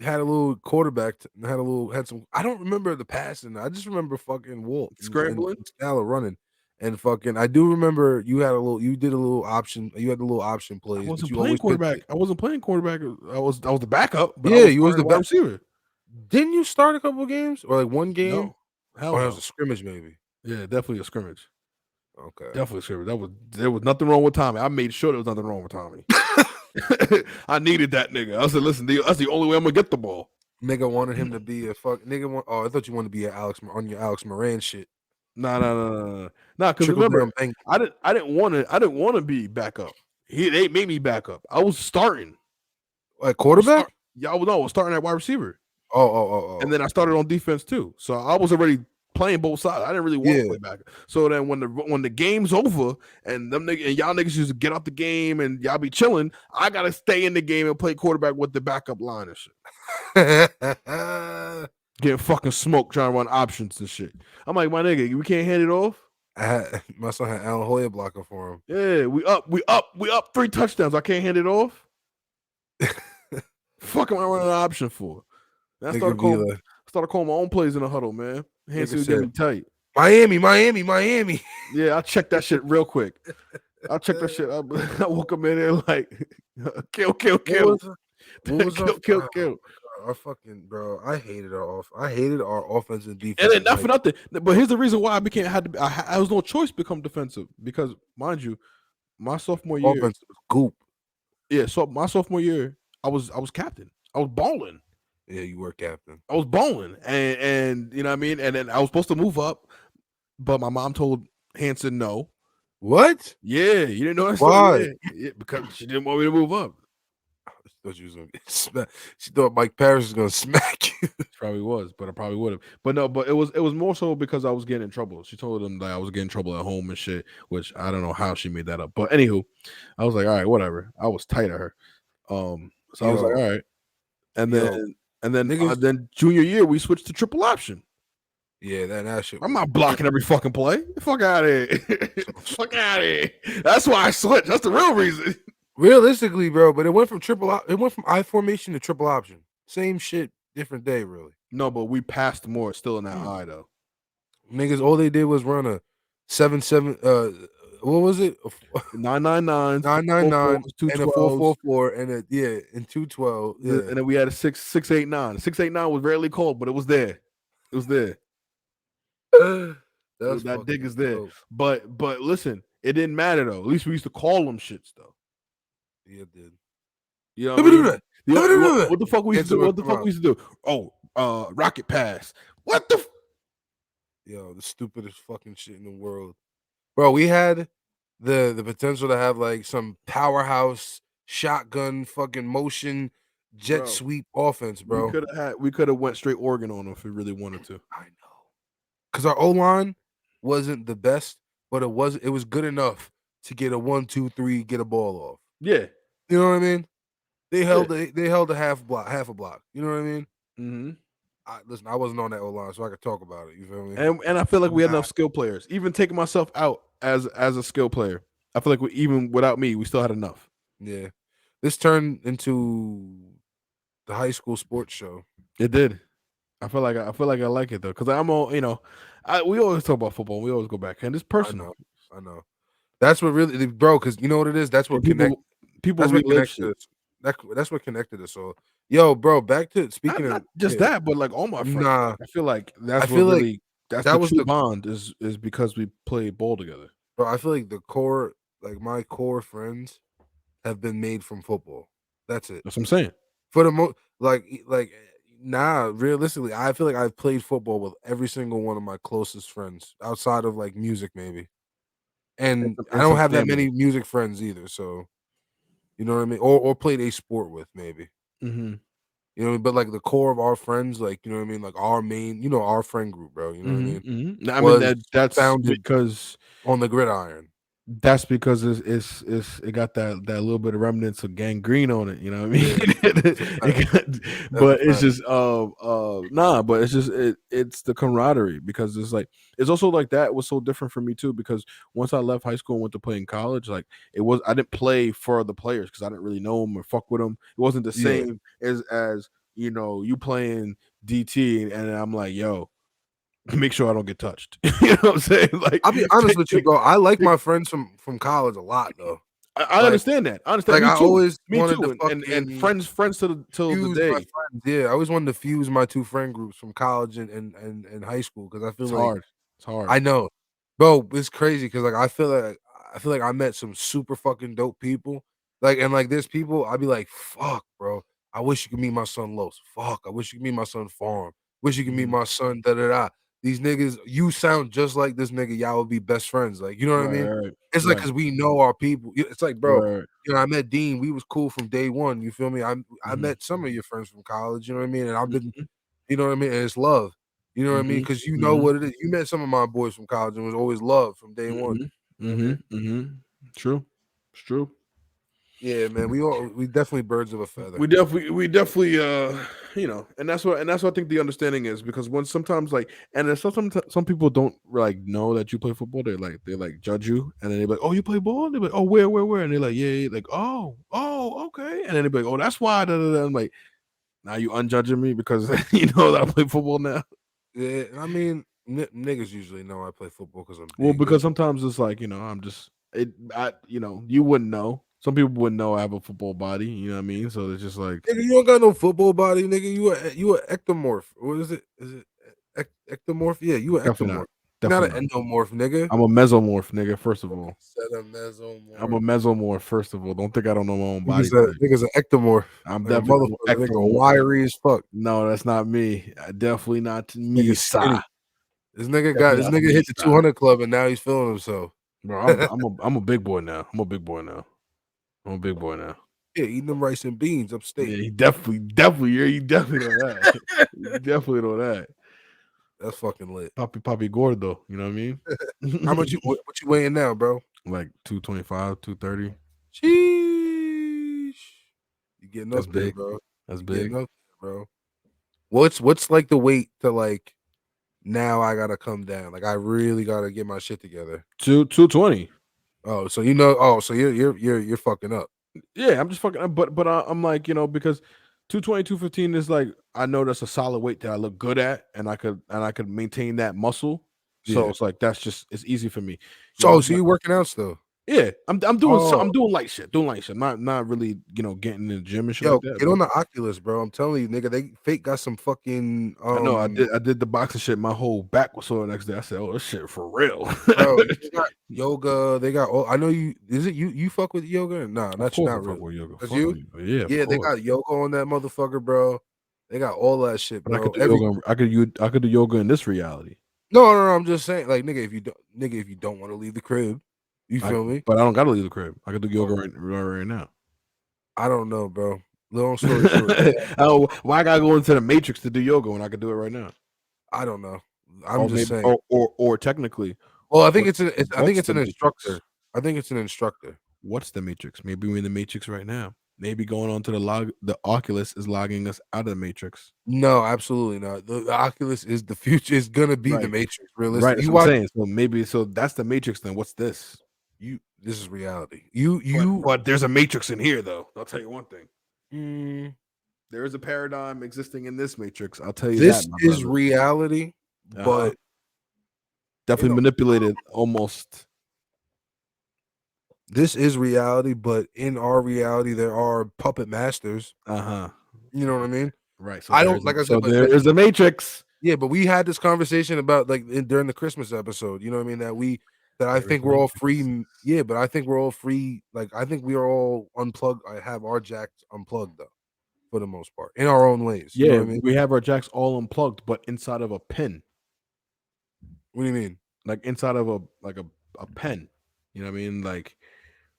had a little quarterback. Had some. I don't remember the passing. I just remember fucking Walt scrambling, and running, and fucking. I do remember you had a little. You did a little option. You had the little option plays. I wasn't playing quarterback. I wasn't playing quarterback. I was the backup. But you was the wide receiver. Didn't you start a couple games or like one game? No. Hell, that was a scrimmage, maybe. Yeah, definitely a scrimmage. Okay, definitely a scrimmage. There was nothing wrong with Tommy. I made sure there was nothing wrong with Tommy. I needed that nigga. I said, listen, that's the only way I'm gonna get the ball. Nigga wanted him to be a fuck. I thought you wanted to be on your Alex Moran shit. No. Because remember, I didn't want to be backup. They made me back up. I was starting. Like quarterback? I was starting at wide receiver. Oh. And then I started on defense too. So I was already playing both sides. I didn't really want to play back. So then when the game's over and y'all niggas used to get out the game and y'all be chilling, I gotta stay in the game and play quarterback with the backup line and shit. Getting fucking smoked trying to run options and shit. I'm like, my nigga, we can't hand it off. My son had Alan Hoyer blocking for him. Yeah, we up 3 touchdowns. I can't hand it off. Fuck am I running an option for? I started calling my own plays in the huddle, man. Hanson was getting me tight. Miami. Yeah, I checked that shit real quick. I checked that shit. I woke up in there like, kill. Kill. Our fucking bro, I hated our offense and defense. And then not for nothing. But here's the reason why I was no choice to become defensive because, mind you, my sophomore year, offense was goop. Yeah, so my sophomore year, I was captain. I was balling. Yeah, you were captain. I was balling, and you know what I mean. And then I was supposed to move up, but my mom told Hanson no. What? Yeah, you didn't know that. Why? Yeah, because she didn't want me to move up. She thought you was gonna get smacked. She thought Mike Parrish was gonna smack you. Probably was, but I probably would have. But no, but it was more so because I was getting in trouble. She told them that I was getting in trouble at home and shit, which I don't know how she made that up. But anywho, I was like, all right, whatever. I was tight at her. So I was like, all right. And then junior year we switched to triple option. Yeah, that shit. I'm not blocking every fucking play. Fuck out of here. Fuck out of here. That's why I switched. That's the real reason. Realistically, bro, but it went from I formation to triple option. Same shit, different day, really. No, but we passed more still in that I though. Niggas, all they did was run a 7-7. What was it? 999, 999, and a 444, and and 212. Yeah, and then we had a 689. 689 was rarely called, but it was there. It was there. That dig is there. Dope. But listen, it didn't matter though. At least we used to call them shits though. Yeah, it did. You know what I mean? What the fuck we used to do? What the fuck we used to do? Oh, rocket pass. What the? Yo, the stupidest fucking shit in the world, bro. We had the potential to have like some powerhouse shotgun fucking motion jet sweep offense, bro. We could have went straight Oregon on them if we really wanted to. I know, because our O line wasn't the best, but it was good enough to get a 1-2-3, get a ball off. Yeah, you know what I mean. They held a half a block. You know what I mean. Mm-hmm. Listen, I wasn't on that O line, so I could talk about it. You feel me? And I feel like we had enough skill players. Even taking myself out as a skill player, I feel like even without me, we still had enough. Yeah, this turned into the high school sports show. It did. I feel like I like it though, because I'm all we always talk about football. We always go back, and it's personal. I know. That's what really, bro. Because you know what it is. That's what people relive shit. That's what connected us all. Yo, bro. Back to speaking not of just that, but like all my friends. Nah, I feel like that's the true bond is because we play ball together. Bro, I feel like the core, like my core friends, have been made from football. That's it. That's what I'm saying. For the most, realistically, I feel like I've played football with every single one of my closest friends outside of like music, maybe. And I don't have that many music friends either, so you know what I mean, or played a sport with maybe. Mm-hmm. You know, but like the core of our friends, like you know what I mean, like our main, our friend group, bro. You know what I mean? Mm-hmm. I mean that's because on the gridiron. That's because it got that little bit of remnants of gangrene on it, you know what I mean? But it's just but it's just it's the camaraderie, because it's also like that was so different for me too, because once I left high school and went to play in college, like I didn't play for the players because I didn't really know them or fuck with them. It wasn't the same as you playing DT and I'm like, yo, make sure I don't get touched. You know what I'm saying? Like, I'll be honest with you, bro. I like my friends from college a lot, though. I understand that. I understand. Like, I always wanted to and friends till the day. Yeah, I always wanted to fuse my two friend groups from college and high school, because I feel it's hard. I know, bro. It's crazy because like I feel like I met some super fucking dope people. Like there's people I'd be like, fuck, bro. I wish you could meet my son Los. Fuck, I wish you could meet my son Farm. Wish you could meet my son da da da. These niggas, you sound just like this nigga. Y'all would be best friends. Like, you know what I mean? Right, it's like because we know our people. It's like, bro, I met Dean. We was cool from day one. You feel me? I met some of your friends from college. You know what I mean? And I've been, you know what I mean? And it's love. You know what I mean? Because you know what it is. You met some of my boys from college and it was always love from day one. True. It's true. Yeah, man. We definitely birds of a feather. We definitely and that's what I think the understanding is, because when sometimes and then some people don't like know that you play football. They judge you, and then they're like, oh, you play ball? And they're like, oh, where? And they're like, yeah, like, oh, okay. And then they're like, oh, that's why. I'm like, now you unjudging me because you know that I play football now. Yeah, I mean, niggas usually know I play football because I'm big. Well, because sometimes it's like, I'm just you wouldn't know. Some people wouldn't know I have a football body. You know what I mean? So it's just like, nigga, you don't got no football body, nigga. You a ectomorph. What is it? Is it ectomorph? Yeah, you an ectomorph. Not an endomorph, nigga. I'm a mesomorph, nigga. First of all, said a mesomorph. I'm a mesomorph. First of all, don't think I don't know my own body. Nigga's an ectomorph. I'm definitely ectomorph. Wiry as fuck. No, that's not me. Definitely not me. This nigga hit the 200 club and now he's feeling himself. Bro, I'm a big boy now. I'm a big boy now. Yeah, eating them rice and beans upstate. Yeah, you definitely you definitely know that. You definitely know that. That's fucking lit. Papi gordo, you know what I mean? How much what you weighing now, bro? Like 225, 230. Sheesh. You getting up there, bro. That's big. Getting up there, bro. What's like the weight to like now I gotta come down? Like I really gotta get my shit together. 220. Oh, so you're fucking up. Yeah, I'm just fucking up. But I'm like, because 220, 215 is like, I know that's a solid weight that I look good at, and I could maintain that muscle. So it's like it's easy for me. So you're working out still? Yeah, I'm doing light shit. Not really, getting in the gym and shit like that. Get on the Oculus, bro. I'm telling you, nigga, they fake got some fucking I know I did the boxing shit. My whole back was sore the next day. I said, "Oh, this shit for real." Bro, they got yoga. They got I know you. Is it you fuck with yoga? Nah, Of course, not I fuck really. with yoga. Cause Fuck you, with yoga. Yeah, yeah, they got yoga on that motherfucker, bro. They got all that shit, but I bro. could do yoga. I could do yoga in this reality. No, I'm just saying, like, nigga, if you don't want to leave the crib, you feel me? But I don't gotta leave the crib. I could do yoga right now. I don't know, bro. Long story short, why I gotta go into the Matrix to do yoga when I could do it right now? I don't know. I'm just saying. Or technically, well, I think it's an instructor. Matrix? I think it's an instructor. What's the Matrix? Maybe we're in the Matrix right now. Maybe going on to the Oculus is logging us out of the Matrix. No, absolutely not. The Oculus is the future. Is gonna be the Matrix. Realistically, right? That's what I'm saying. So that's the Matrix. Then what's this? This is reality. But there's a Matrix in here, though. I'll tell you one thing. There is a paradigm existing in this Matrix. I'll tell you this that. This is reality, but definitely manipulated almost. This is reality, but in our reality, there are puppet masters. You know what I mean? Right. So I don't like I said. So there is a Matrix. Yeah, but we had this conversation about during the Christmas episode. You know what I mean? That I think we're all free. Yeah, but I think we're all free. Like I think we are all unplugged. I have our jacks unplugged though, for the most part, in our own ways. Yeah, you know what I mean? We have our jacks all unplugged, but inside of a pen. What do you mean? Like inside of a pen. You know what I mean? Like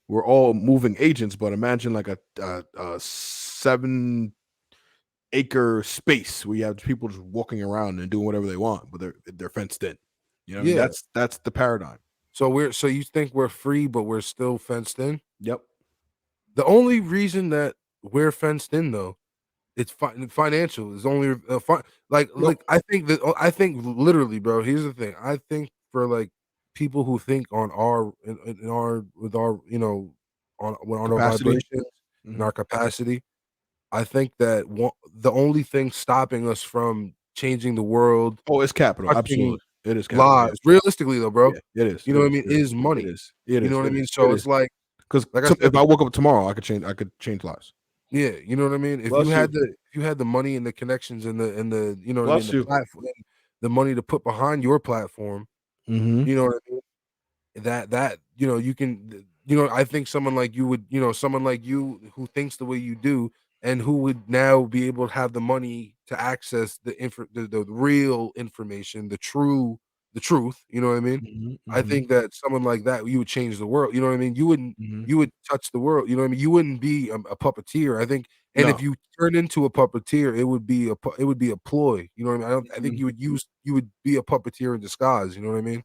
we're all moving agents, but imagine like a 7-acre space where you have people just walking around and doing whatever they want, but they're fenced in. You know what I mean? That's the paradigm. So you think we're free, but we're still fenced in? Yep. The only reason that we're fenced in, though, it's financial. It's only I think literally, bro. Here's the thing. I think for like people who think on our with our our vibrations and our capacity, I think that the only thing stopping us from changing the world, it's capital. Absolutely. It is capital. Lives. Realistically, though, bro. Yeah, it is. You know what I mean? It is money. It is. You know what I mean? So it's like, because if I woke up tomorrow, I could change lives. Yeah, you know what I mean. If you had the money and the connections and the you know what I mean, the platform, the money to put behind your platform, you know what I mean. That you can I think someone like you would someone like you who thinks the way you do and who would now be able to have the money to access the real information, the truth, you know what I mean? I think that someone like that, you would change the world, you know what I mean? You wouldn't you would touch the world, you know what I mean? You wouldn't be a puppeteer, I think. And if you turn into a puppeteer, it would be a ploy, you know what I mean? I think you would be a puppeteer in disguise, you know what I mean?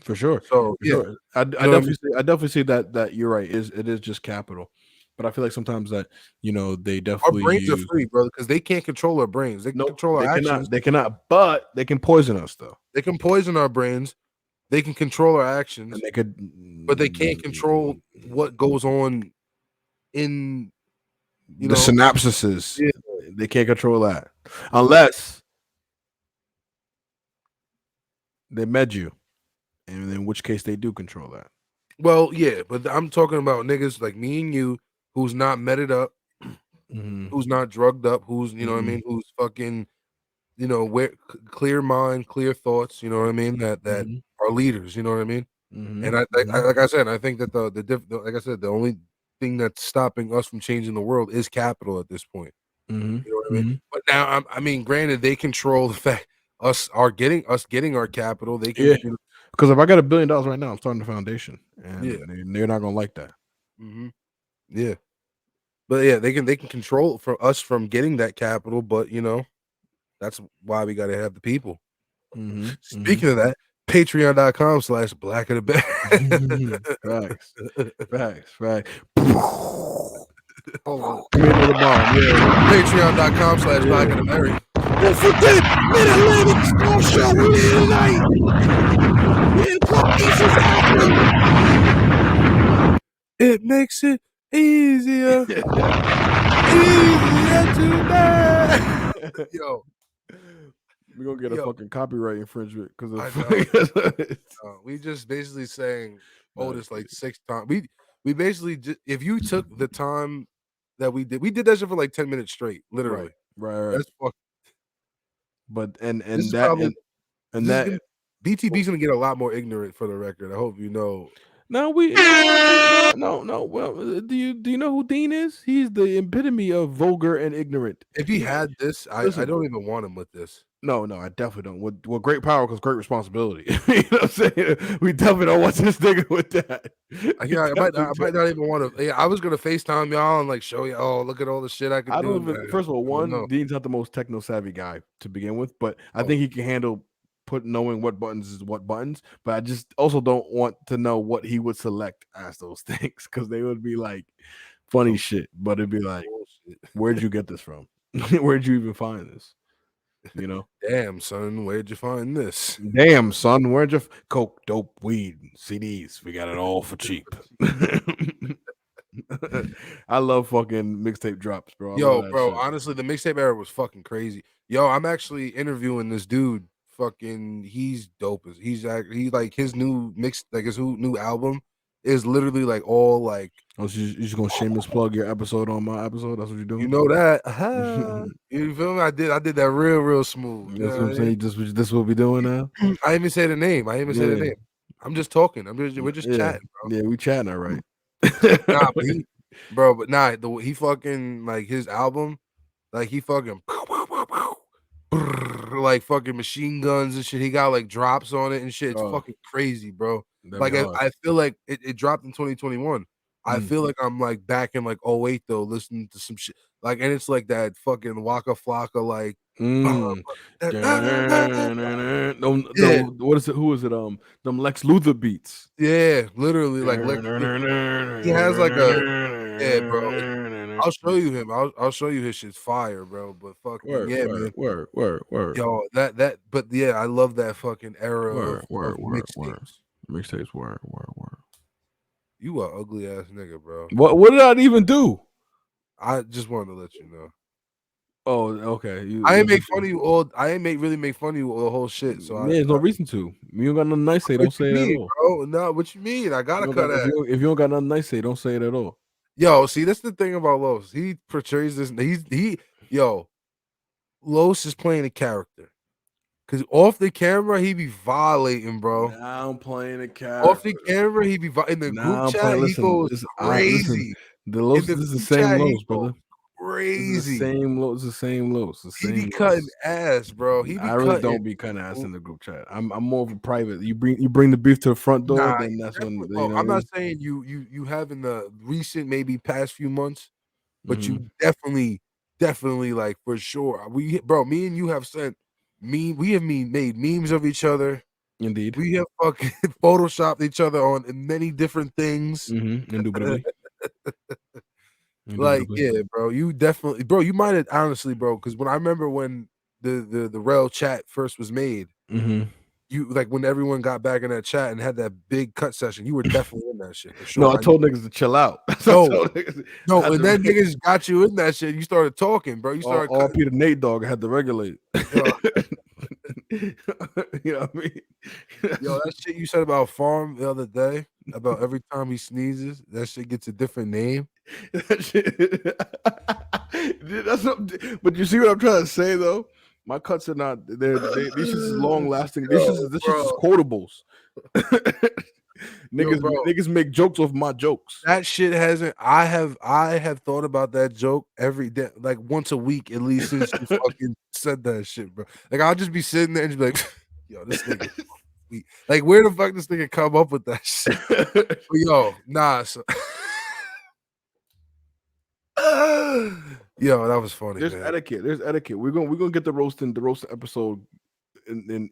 For sure. So sure. I definitely see that you're right. It is just capital. But I feel like sometimes that they definitely our brains are free, brother, because they can't control our brains. They can control our actions. They cannot, but they can poison us though. They can poison our brains. They can control our actions. And but they can't control what goes on in the synapses. Yeah. They can't control that unless they med you, and in which case they do control that. Well, yeah, but I'm talking about niggas like me and you, who's not meted up, who's not drugged up, who's what I mean, who's fucking, where clear mind, clear thoughts, you know what I mean, that are leaders, you know what I mean. And I like I said, I think that like I said, the only thing that's stopping us from changing the world is capital at this point. You know what I mean? But now, I mean, granted, they control the fact us getting our capital. They can, because if I got $1 billion right now, I'm starting the foundation, and they're not gonna like that. Yeah, but yeah, they can control for us from getting that capital. But that's why we got to have the people. Speaking of that, Patreon.com/Black of the Bear. Facts. Patreon.com/Black of the Berry. Don't forget, Mid-Atlantic Storm Show. We're here tonight. It makes it easier. Easier to bear. Yo. We're gonna get a fucking copyright infringement because we just basically saying Otis like 6 times. We basically just, if you took the time that we did that shit for like 10 minutes straight, literally. Right. That's fuck. But and This is that probably, and that BTB's gonna get a lot more ignorant for the record. I hope you know. no. Well, do you know who Dean is? He's the epitome of vulgar and ignorant. If he had this, I don't even want him with this. No, I definitely don't. With great power comes great responsibility. You know what I'm saying? We definitely don't want this nigga with that. I might not even want to. Yeah, I was gonna FaceTime y'all and like show you. Oh, look at all the shit I could do. First of all, Dean's not the most techno savvy guy to begin with, but I think he can handle knowing what buttons is what buttons. But I just also don't want to know what he would select as those things because they would be like funny shit. But it'd be like, where'd you get this from? Where'd you even find this? You know, damn son, where'd you find this? Damn son, where'd you coke, dope, weed, CDs? We got it all for cheap. I love fucking mixtape drops, bro. Yo, bro, honestly, the mixtape era was fucking crazy. Yo, I'm actually interviewing this dude. Fucking, he's dope. He's like his new new album is literally like all like. Oh, so you're just gonna shameless plug your episode on my episode? That's what you're doing. You know that? You feel me? I did that real smooth. That's what I'm saying. This what we doing now? I ain't even say the name. I'm just talking. We're just chatting, bro. Yeah, we chatting, all right. Nah, but he fucking like his album, like he fucking like fucking machine guns and shit. He got like drops on it and shit. It's fucking crazy, bro. Like I feel like it dropped in 2021. I feel like I'm like back in like 08 though, listening to some shit. Like, and it's like that fucking Waka Flocka like. What is it? Who is it? Them Lex Luthor beats. Yeah, literally like he has like a bro. I'll show you him. I'll show you his shit's fire, bro. But fucking man. Word. Yo, that. But yeah, I love that fucking era of mixtapes. Mixtapes. Word. You a ugly ass nigga, bro. What did I even do? I just wanted to let you know. Oh, okay. I ain't make fun of you all. I ain't really make fun of you all the whole shit. So there's no reason to. You don't got nothing nice to say. Don't say it at all, bro. No, what you mean? I gotta cut it. If you don't got nothing nice to say, don't say it at all. Yo, see, that's the thing about Los. He portrays this. Los is playing a character. Cause off the camera, he be violating, bro. Now I'm playing a character. Off the camera, he be in the group chat. He goes crazy. This is the same Los, brother. Crazy. It's the same Los. He be cutting ass, bro. I really don't be cutting ass in the group chat. I'm more of a private. You bring the beef to the front door, then that's when. I'm not saying you have in the recent, maybe past few months, but you definitely like for sure. Me and you have sent we have made memes of each other. Indeed, we have fucking photoshopped each other on many different things. Indubitably. Like, yeah, bro, you definitely, bro, you might have honestly, bro, because when I remember when the Rel chat first was made, you like when everyone got back in that chat and had that big cut session, you were definitely in that shit. For sure. No, I told niggas to chill out. No, and then niggas got you in that shit. You started talking, bro. You started all Peter Nate dog had to regulate. You know what I mean? Yo, that shit you said about Farm the other day, about every time he sneezes, that shit gets a different name. That's but you see what I'm trying to say though? My cuts are not these is long lasting. This is quotables. Niggas make jokes off my jokes. That shit hasn't. I have thought about that joke every day, like once a week at least since you fucking said that shit, bro. Like I'll just be sitting there and just be like, yo, this nigga sweet. Like where the fuck this nigga come up with that shit? But yo, nah. So yo, that was funny. There's etiquette. We're gonna get the roasting episode and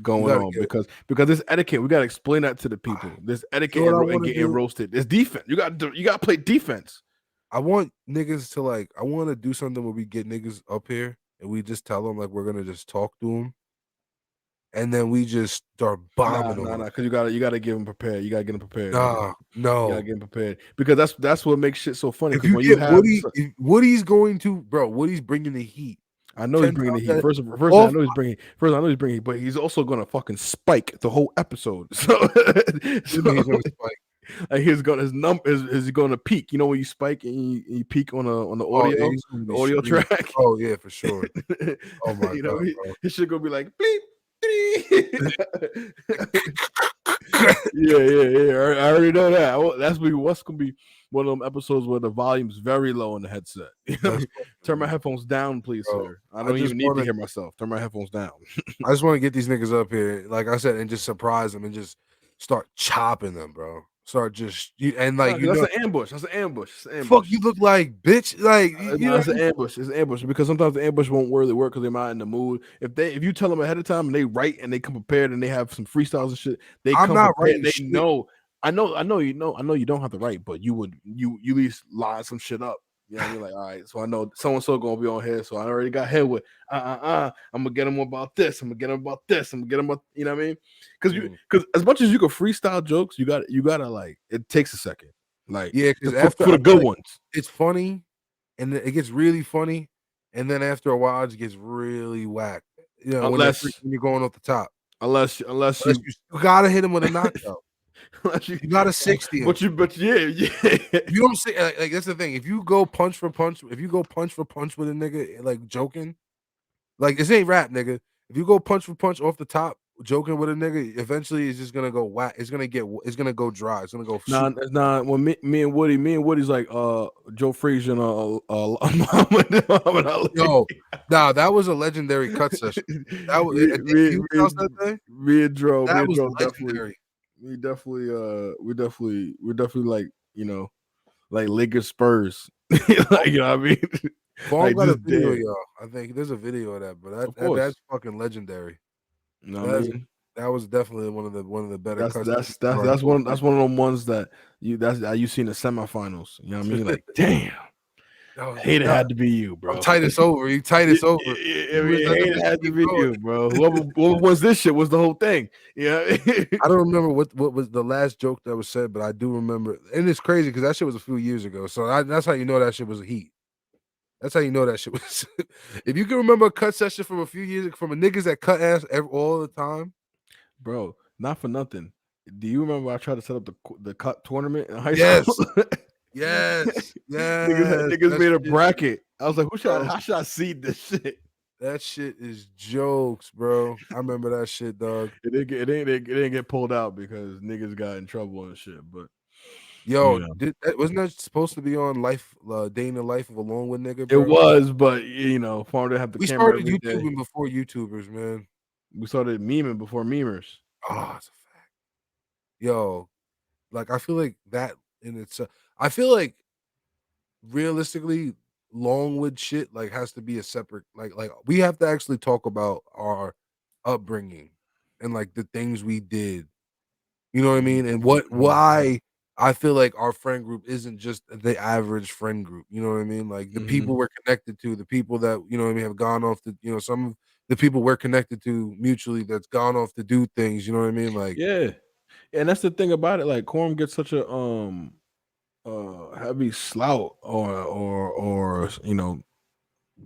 going on because there's etiquette. We gotta explain that to the people. There's etiquette and getting roasted. There's defense. You gotta play defense. I want niggas to I want to do something where we get niggas up here and we just tell them like we're gonna just talk to them. And then we just start bombing them. Because you gotta get them prepared. You gotta get them prepared. No. You gotta get them prepared because that's what makes shit so funny. If you get Woody's going to, bro, Woody's bringing the heat. I know he's bringing the heat. First, I know he's bringing. First, I know he's bringing, but he's also gonna fucking spike the whole episode. So, he's gonna spike. Like he's gonna is he gonna peak? You know when you spike and you peak on the audio, the audio track. Oh yeah, for sure. Oh my you god, know, his shit gonna be like bleep. yeah. I already know that. That's what's gonna be one of them episodes where the volume's very low in the headset. You know? Turn my headphones down, please, sir. I don't even need to hear myself. Turn my headphones down. I just want to get these niggas up here, like I said, and just surprise them and just start chopping them, bro. Start just and like that's an ambush. That's an ambush. Fuck, you look like bitch. Like it's an ambush. It's an ambush because sometimes the ambush won't really work because they're not in the mood. If you tell them ahead of time and they write and they come prepared and they have some freestyles and shit, they come prepared. They know. I know you don't have to write, but you at least line some shit up. You know what I mean? Like, all right, so I know so and so gonna be on here, so I already got hit with I'm gonna get them about this, I'm gonna get them about this, I'm gonna get them about, you know what I mean? Because as much as you can freestyle jokes, you gotta like it takes a second. Like because after for the good ones, it's funny, and it gets really funny, and then after a while it gets really whack. You know, when you're going off the top. Unless you gotta hit him with a knockout. You got a 60. But yeah. You don't say like that's the thing. If you go punch for punch with a nigga, like joking, like this ain't rap, nigga. If you go punch for punch off the top, joking with a nigga, eventually it's just gonna go whack. It's gonna go dry. It's gonna go. Nah. When me and Woody's like Joe Frazier and Muhammad Ali. Yo, nah, that was a legendary cut session. That was me and Dro. That was legendary. We definitely like, you know, like Lakers Spurs. Like, you know what I mean? Like, got a video, y'all. I think there's a video of that, but that's fucking legendary. You know what I mean? That was definitely one of the better cuts. That's one of them ones that you see in the semifinals. You know what I mean? Like, damn. Hate it had to be you, bro. Titus over. You Titus over. It had to be you, bro. What was this shit? Was the whole thing? Yeah. I don't remember what was the last joke that was said, but I do remember, and it's crazy because that shit was a few years ago. So that's how you know that shit was a heat. That's how you know that shit was. If you can remember a cut session from a few years ago, from a niggas that cut ass all the time, bro. Not for nothing. Do you remember I tried to set up the cut tournament in high school? Yes. Niggas made a bracket. I was like, how should I seed this shit? That shit is jokes, bro. I remember that shit, dog. It didn't get pulled out because niggas got in trouble and shit. But yo, wasn't that supposed to be on Day in the Life of a Lone Wood Nigga? Bro? It was, but you know, Farm didn't have the camera. We started YouTubing before YouTubers, man. We started memeing before memers. Oh, it's a fact. Yo, like I feel like that in itself. I feel like realistically, Longwood shit like has to be a separate like we have to actually talk about our upbringing and like the things we did. You know what I mean? And why I feel like our friend group isn't just the average friend group. You know what I mean? Like the people we're connected to, the people that, you know what I mean, have gone off to, you know, some of the people we're connected to mutually that's gone off to do things. You know what I mean? Like, yeah. And that's the thing about it. Like Quorum gets such a heavy slout or you know,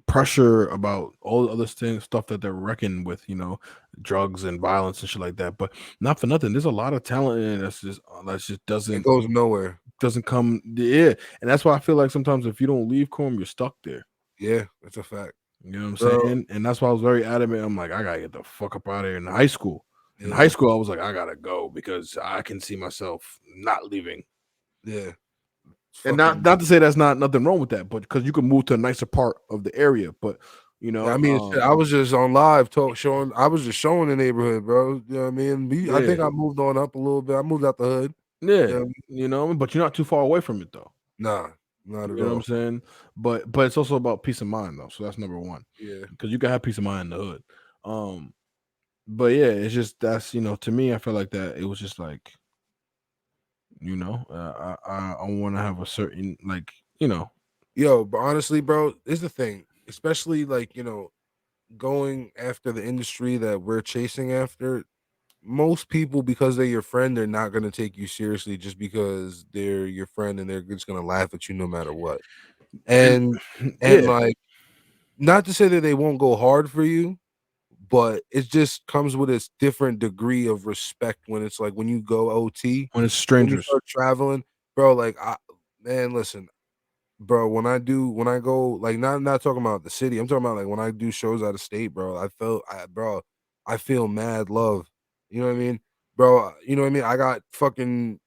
pressure about all the other stuff that they're reckoning with, you know, drugs and violence and shit like that. But not for nothing, there's a lot of talent in it that just doesn't, it goes nowhere, doesn't come. Yeah, and that's why I feel like sometimes if you don't leave Quorum, you're stuck there. Yeah, that's a fact. You know what I'm saying? And that's why I was very adamant. I'm like, I gotta get the fuck up out of here. In high school, in high school, I was like, I gotta go because I can see myself not leaving. Yeah. And not to say that's not nothing wrong with that, but because you can move to a nicer part of the area. But you know, I mean, I was just on live showing. I was just showing the neighborhood, bro. You know what I mean? I think I moved on up a little bit. I moved out the hood. Yeah, you know, but you're not too far away from it though. Nah, not at all. You know what I'm saying? But it's also about peace of mind though. So that's number one. Yeah, because you can have peace of mind in the hood. But yeah, it's just that's, you know, to me, I feel like that it was just like, you know, I want to have a certain, like, you know. Yo, but honestly, bro, is the thing, especially like, you know, going after the industry that we're chasing after. Most people, because they're your friend, they're not going to take you seriously just because they're your friend and they're just going to laugh at you no matter what. And like, not to say that they won't go hard for you, but it just comes with a different degree of respect when it's like when you go OT, when it's when you strangers. start traveling, bro. Like, man, listen, bro. When I go, like, not talking about the city. I'm talking about like when I do shows out of state, bro. I feel mad love. You know what I mean, bro? You know what I mean? I got fucking,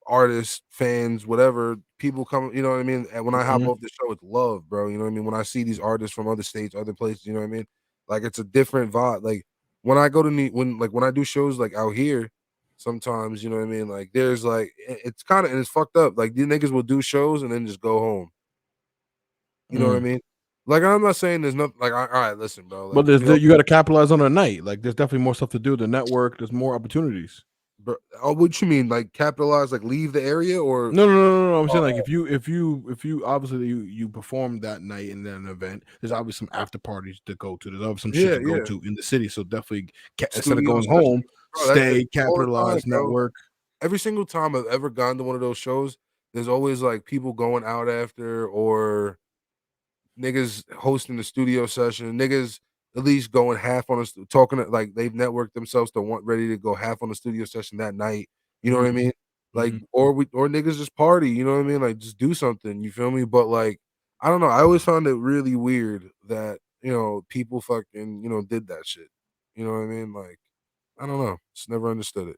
artists, fans, whatever, people come. You know what I mean? And when I hop off the show, it's love, bro. You know what I mean? When I see these artists from other states, other places, you know what I mean? Like, it's a different vibe. Like when I go to when I do shows like out here, sometimes, you know what I mean? Like there's like it's kind of, and it's fucked up. Like these niggas will do shows and then just go home. You know what I mean? Like, I'm not saying there's nothing like, all right, listen, bro. Like, But you got to capitalize on a night. Like, there's definitely more stuff to do. The network, there's more opportunities. bro, what you mean? Like capitalize, like leave the area, or No. I'm saying like if you obviously you perform that night in an event, there's obviously some after parties to go to. There's obviously some shit to go to in the city. So definitely instead of going home, stay, capitalize, network. Every single time I've ever gone to one of those shows, there's always like people going out after, or niggas hosting the studio session, niggas at least going half on talking like they've networked themselves to ready to go half on the studio session that night. You know what I mean? Like, or niggas just party, you know what I mean? Like, just do something, you feel me? But like, I don't know. I always found it really weird that, people fucking, did that shit. You know what I mean? Like, I don't know. Just never understood it.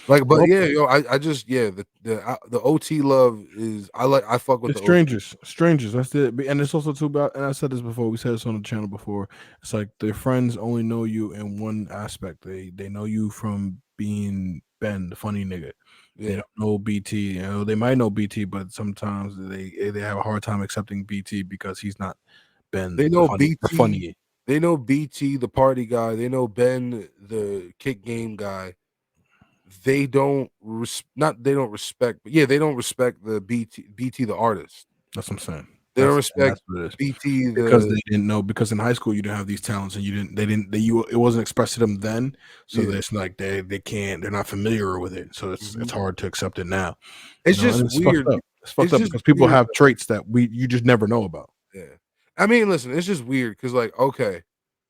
Like, but yeah, I just the OT love is I fuck with it's the strangers. That's it. And it's also too bad. And I said this before. We said this on the channel before. It's like their friends only know you in one aspect. They know you from being Ben, the funny nigga. Yeah. They don't know BT. They might know BT, but sometimes they have a hard time accepting BT because he's not Ben. They know BT. The funny. They know BT, the party guy. They know Ben, the kick game guy. They don't respect, but yeah, they don't respect the BT the artist. That's what I'm saying. They don't respect BT because they didn't know, because in high school you didn't have these talents and it wasn't expressed to them then. So it's like they're not familiar with it. So it's hard to accept it now. It's just weird. It's fucked up because people have traits that you just never know about. Yeah. I mean, listen, it's just weird because, like, okay,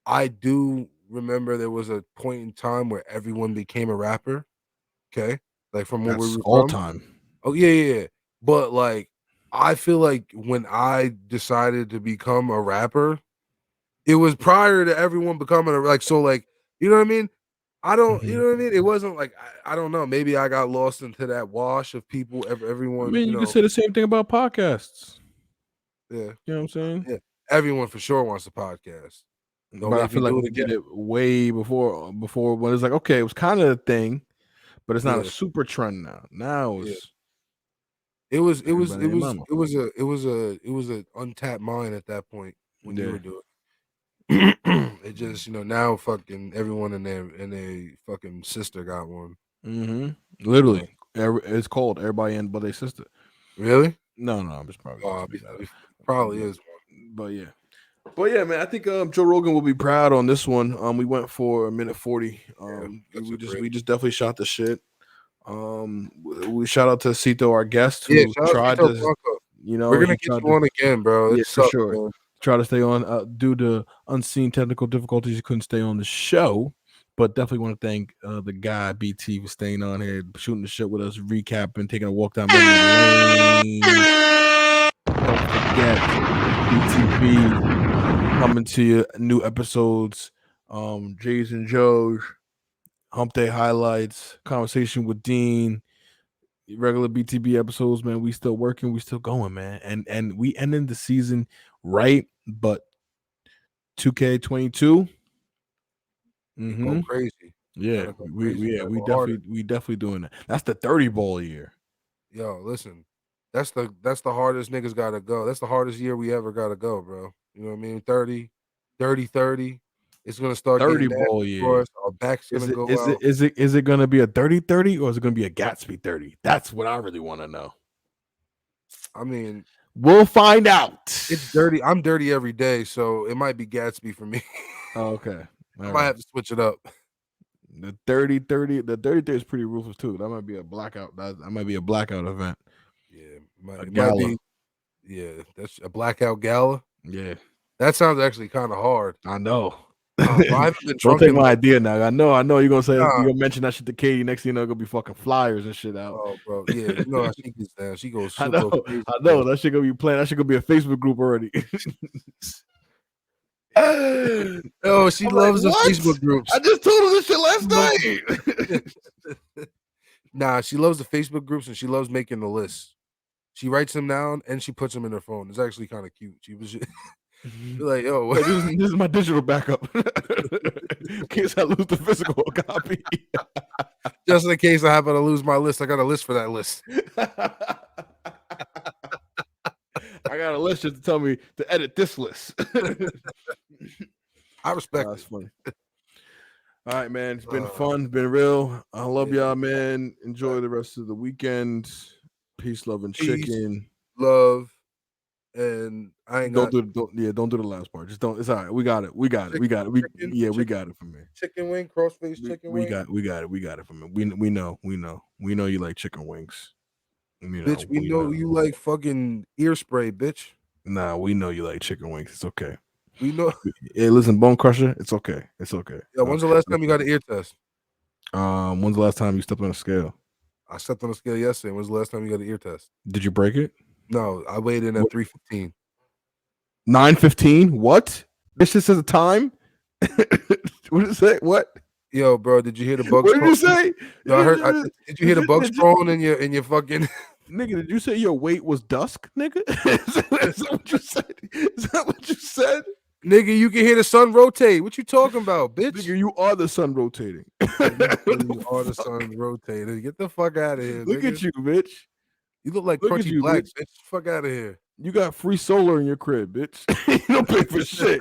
I do remember there was a point in time where everyone became a rapper. Okay, like from where we were all from. Time. Oh yeah. But like, I feel like when I decided to become a rapper, it was prior to everyone becoming so like, you know what I mean? I don't, you know what I mean? It wasn't like I don't know. Maybe I got lost into that wash of people. Everyone. I mean, you can say the same thing about podcasts. Yeah, you know what I'm saying. Yeah, everyone for sure wants a podcast. But I feel like we did it way before when it's like, okay, it was kind of a thing, but it's not a super trend now. Now it was an untapped mind at that point when you were doing it. It just, now fucking everyone and their fucking sister got one. Literally, it's called Everybody and But Their Sister. Really? No, I'm just probably probably is one. But yeah, man, I think Joe Rogan will be proud on this one. We went for 1:40. We just definitely shot the shit. We shout out to Cito, our guest, who tried to, we're gonna get you on again, bro. Yeah, for sure. Man. Try to stay on due to unseen technical difficulties. You couldn't stay on the show, but definitely want to thank the guy BT for staying on here, shooting the shit with us, recapping, taking a walk down memory lane. Don't forget BTB coming to you, new episodes. Jay's and Joe's Hump Day highlights, conversation with Dean, regular BTB episodes, man. We still working, we still going, man. And we ended the season right, but 2K22. Go crazy. Yeah, we definitely doing that. That's the 30 ball year. Yo, listen, that's the hardest niggas gotta go. That's the hardest year we ever gotta go, bro. You know what I mean? 30. It's gonna start 30 ball year. Our back's gonna go out. Is it gonna be a 30-30 or is it gonna be a Gatsby 30? That's what I really want to know. I mean, we'll find out. It's dirty. I'm dirty every day, so it might be Gatsby for me. Oh, okay. I might have to switch it up. The 30-30 is pretty ruthless too. That might be a blackout. That might be a blackout event. Yeah, it might be. Yeah, that's a blackout gala. Yeah, that sounds actually kind of hard. I know. Bro, I haven't been Don't drunk take in my like, idea now. I know you're gonna say Nah. you're gonna mention that shit to Katie. Next thing you know, gonna be fucking flyers and shit out. oh, bro, yeah, you know how she gets down. She'll go I crazy. know that shit gonna be playing. That shit gonna be a Facebook group already. Oh, she I'm loves like, the what? Facebook groups. I just told her this shit last night. Nah, she loves the Facebook groups and she loves making the lists. She writes them down and she puts them in her phone. It's actually kind of cute. She was like, "Yo, Like, this is my digital backup in case I lose the physical copy." Just in case I happen to lose my list, I got a list for that list. I got a list just to tell me to edit this list. I respect That's funny. All right, man. It's been fun. It's been real. I love y'all, man. Enjoy the rest of the weekend. Peace, love, and chicken. Love. And I ain't don't do the last part. Just don't. It's all right. We got it. We got it. We got it. We got it from me. Chicken wing, crossface chicken wing. We got it from me. We know you like chicken wings. Bitch, we know you like fucking ear spray, bitch. Nah, we know you like chicken wings. It's okay. We know. Hey, listen, Bone Crusher. It's okay. It's okay. Yeah. When's the last time you got an ear test? When's the last time you stepped on a scale? I stepped on a scale yesterday. When's the last time you got an ear test? Did you break it? No, I weighed in at 315. 9:15. What? This just says a time. What did it say? What? Yo, bro, did you hear the bugs? What did you say? Yo, I heard. Did you hear the bugs crawling in your fucking? Nigga, did you say your weight was dusk, nigga? Is that what you said? Is that what you said? Nigga, you can hear the sun rotate. What you talking about, bitch? Nigga, you are the sun rotating. You are the sun rotating. Get the fuck out of here. Look nigga. at you, bitch. You look like Crunchy Black, bitch. Fuck out of here. You got free solar in your crib, bitch. You don't pay for shit.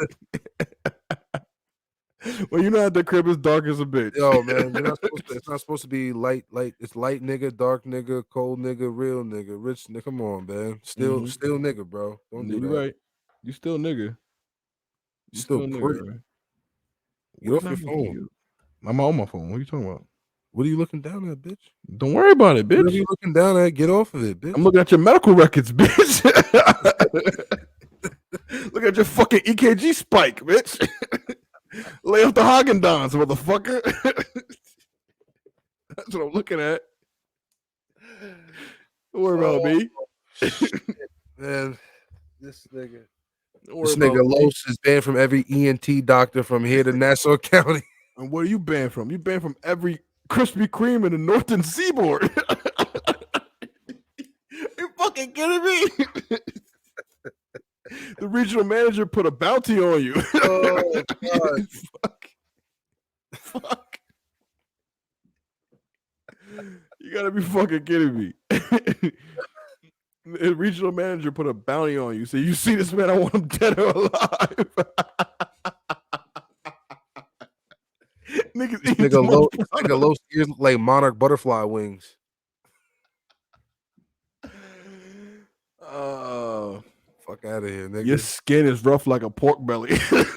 Well, you know how the crib is dark as a bitch. Yo, man, you're not supposed to, it's not supposed to be light. It's light nigga, dark nigga, cold nigga, real nigga, rich nigga. Come on, man. Still nigga, bro. Don't do that. You right. You still nigga. You still pretty. Right? Get off your phone. I'm on my phone. What are you talking about? What are you looking down at, bitch? Don't worry about it, bitch. What are you looking down at? Get off of it, bitch. I'm looking at your medical records, bitch. Look at your fucking EKG spike, bitch. Lay off the Haagen-Dazs, motherfucker. That's what I'm looking at. Don't worry about me. Man, this nigga. This nigga Los is banned from every ENT doctor from here to Nassau County. And where are you banned from? You banned from every Krispy Kreme in the Northern Seaboard. You fucking kidding me? The regional manager put a bounty on you. Oh, God. Fuck. You gotta be fucking kidding me. The regional manager put a bounty on you. So you see this man, I want him dead or alive. Nigga low ears look like monarch butterfly wings. Fuck out of here, nigga. Your skin is rough like a pork belly. Fuck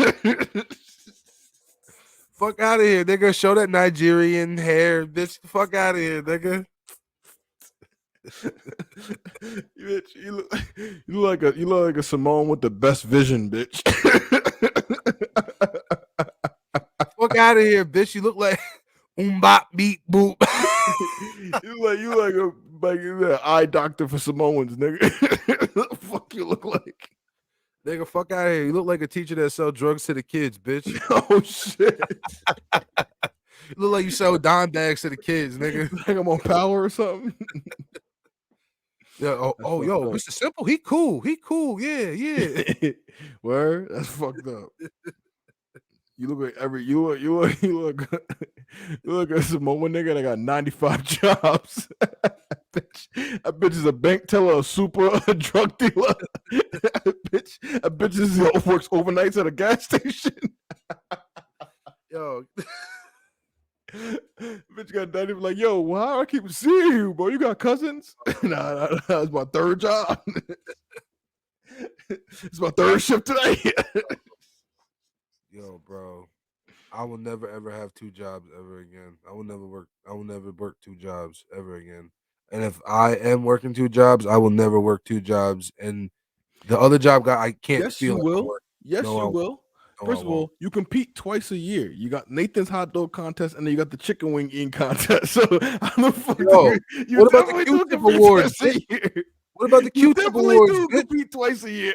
out of here, nigga. Show that Nigerian hair, bitch. Fuck out of here, nigga. Bitch, you look like a Simone with the best vision, bitch. Fuck out of here, bitch. You look like bop beep boop. you like an eye doctor for Samoans, nigga. What the fuck you look like? Nigga, fuck out of here. You look like a teacher that sell drugs to the kids, bitch. Oh shit. You look like you sell dime bags to the kids, nigga. Like I'm on Power or something. Yeah. Yo, Mr. Simple, he cool. Yeah. Word? That's fucked up. You look like you look at some one nigga that got 95 jobs. That bitch is a bank teller, a super, a drug dealer. A bitch works overnights at a gas station. Yo. Bitch got daddy like, yo, why I keep seeing you, bro? You got cousins? Nah, it's my third job. It's my third shift today. Yo, bro, I will never ever have two jobs ever again. I will never work two jobs ever again. And if I am working two jobs, I will never work two jobs and The other job guy, I can't Yes, feel you like will. work. Yes, No, you I will. No, First I of all, you compete twice a year. You got Nathan's hot dog contest, and then you got the chicken wing eating contest. So how the fuck Yo, you what about the definitely do Q-tip compete awards, twice a bitch? year. What about the You Q-tip definitely awards, do bitch? compete twice a year.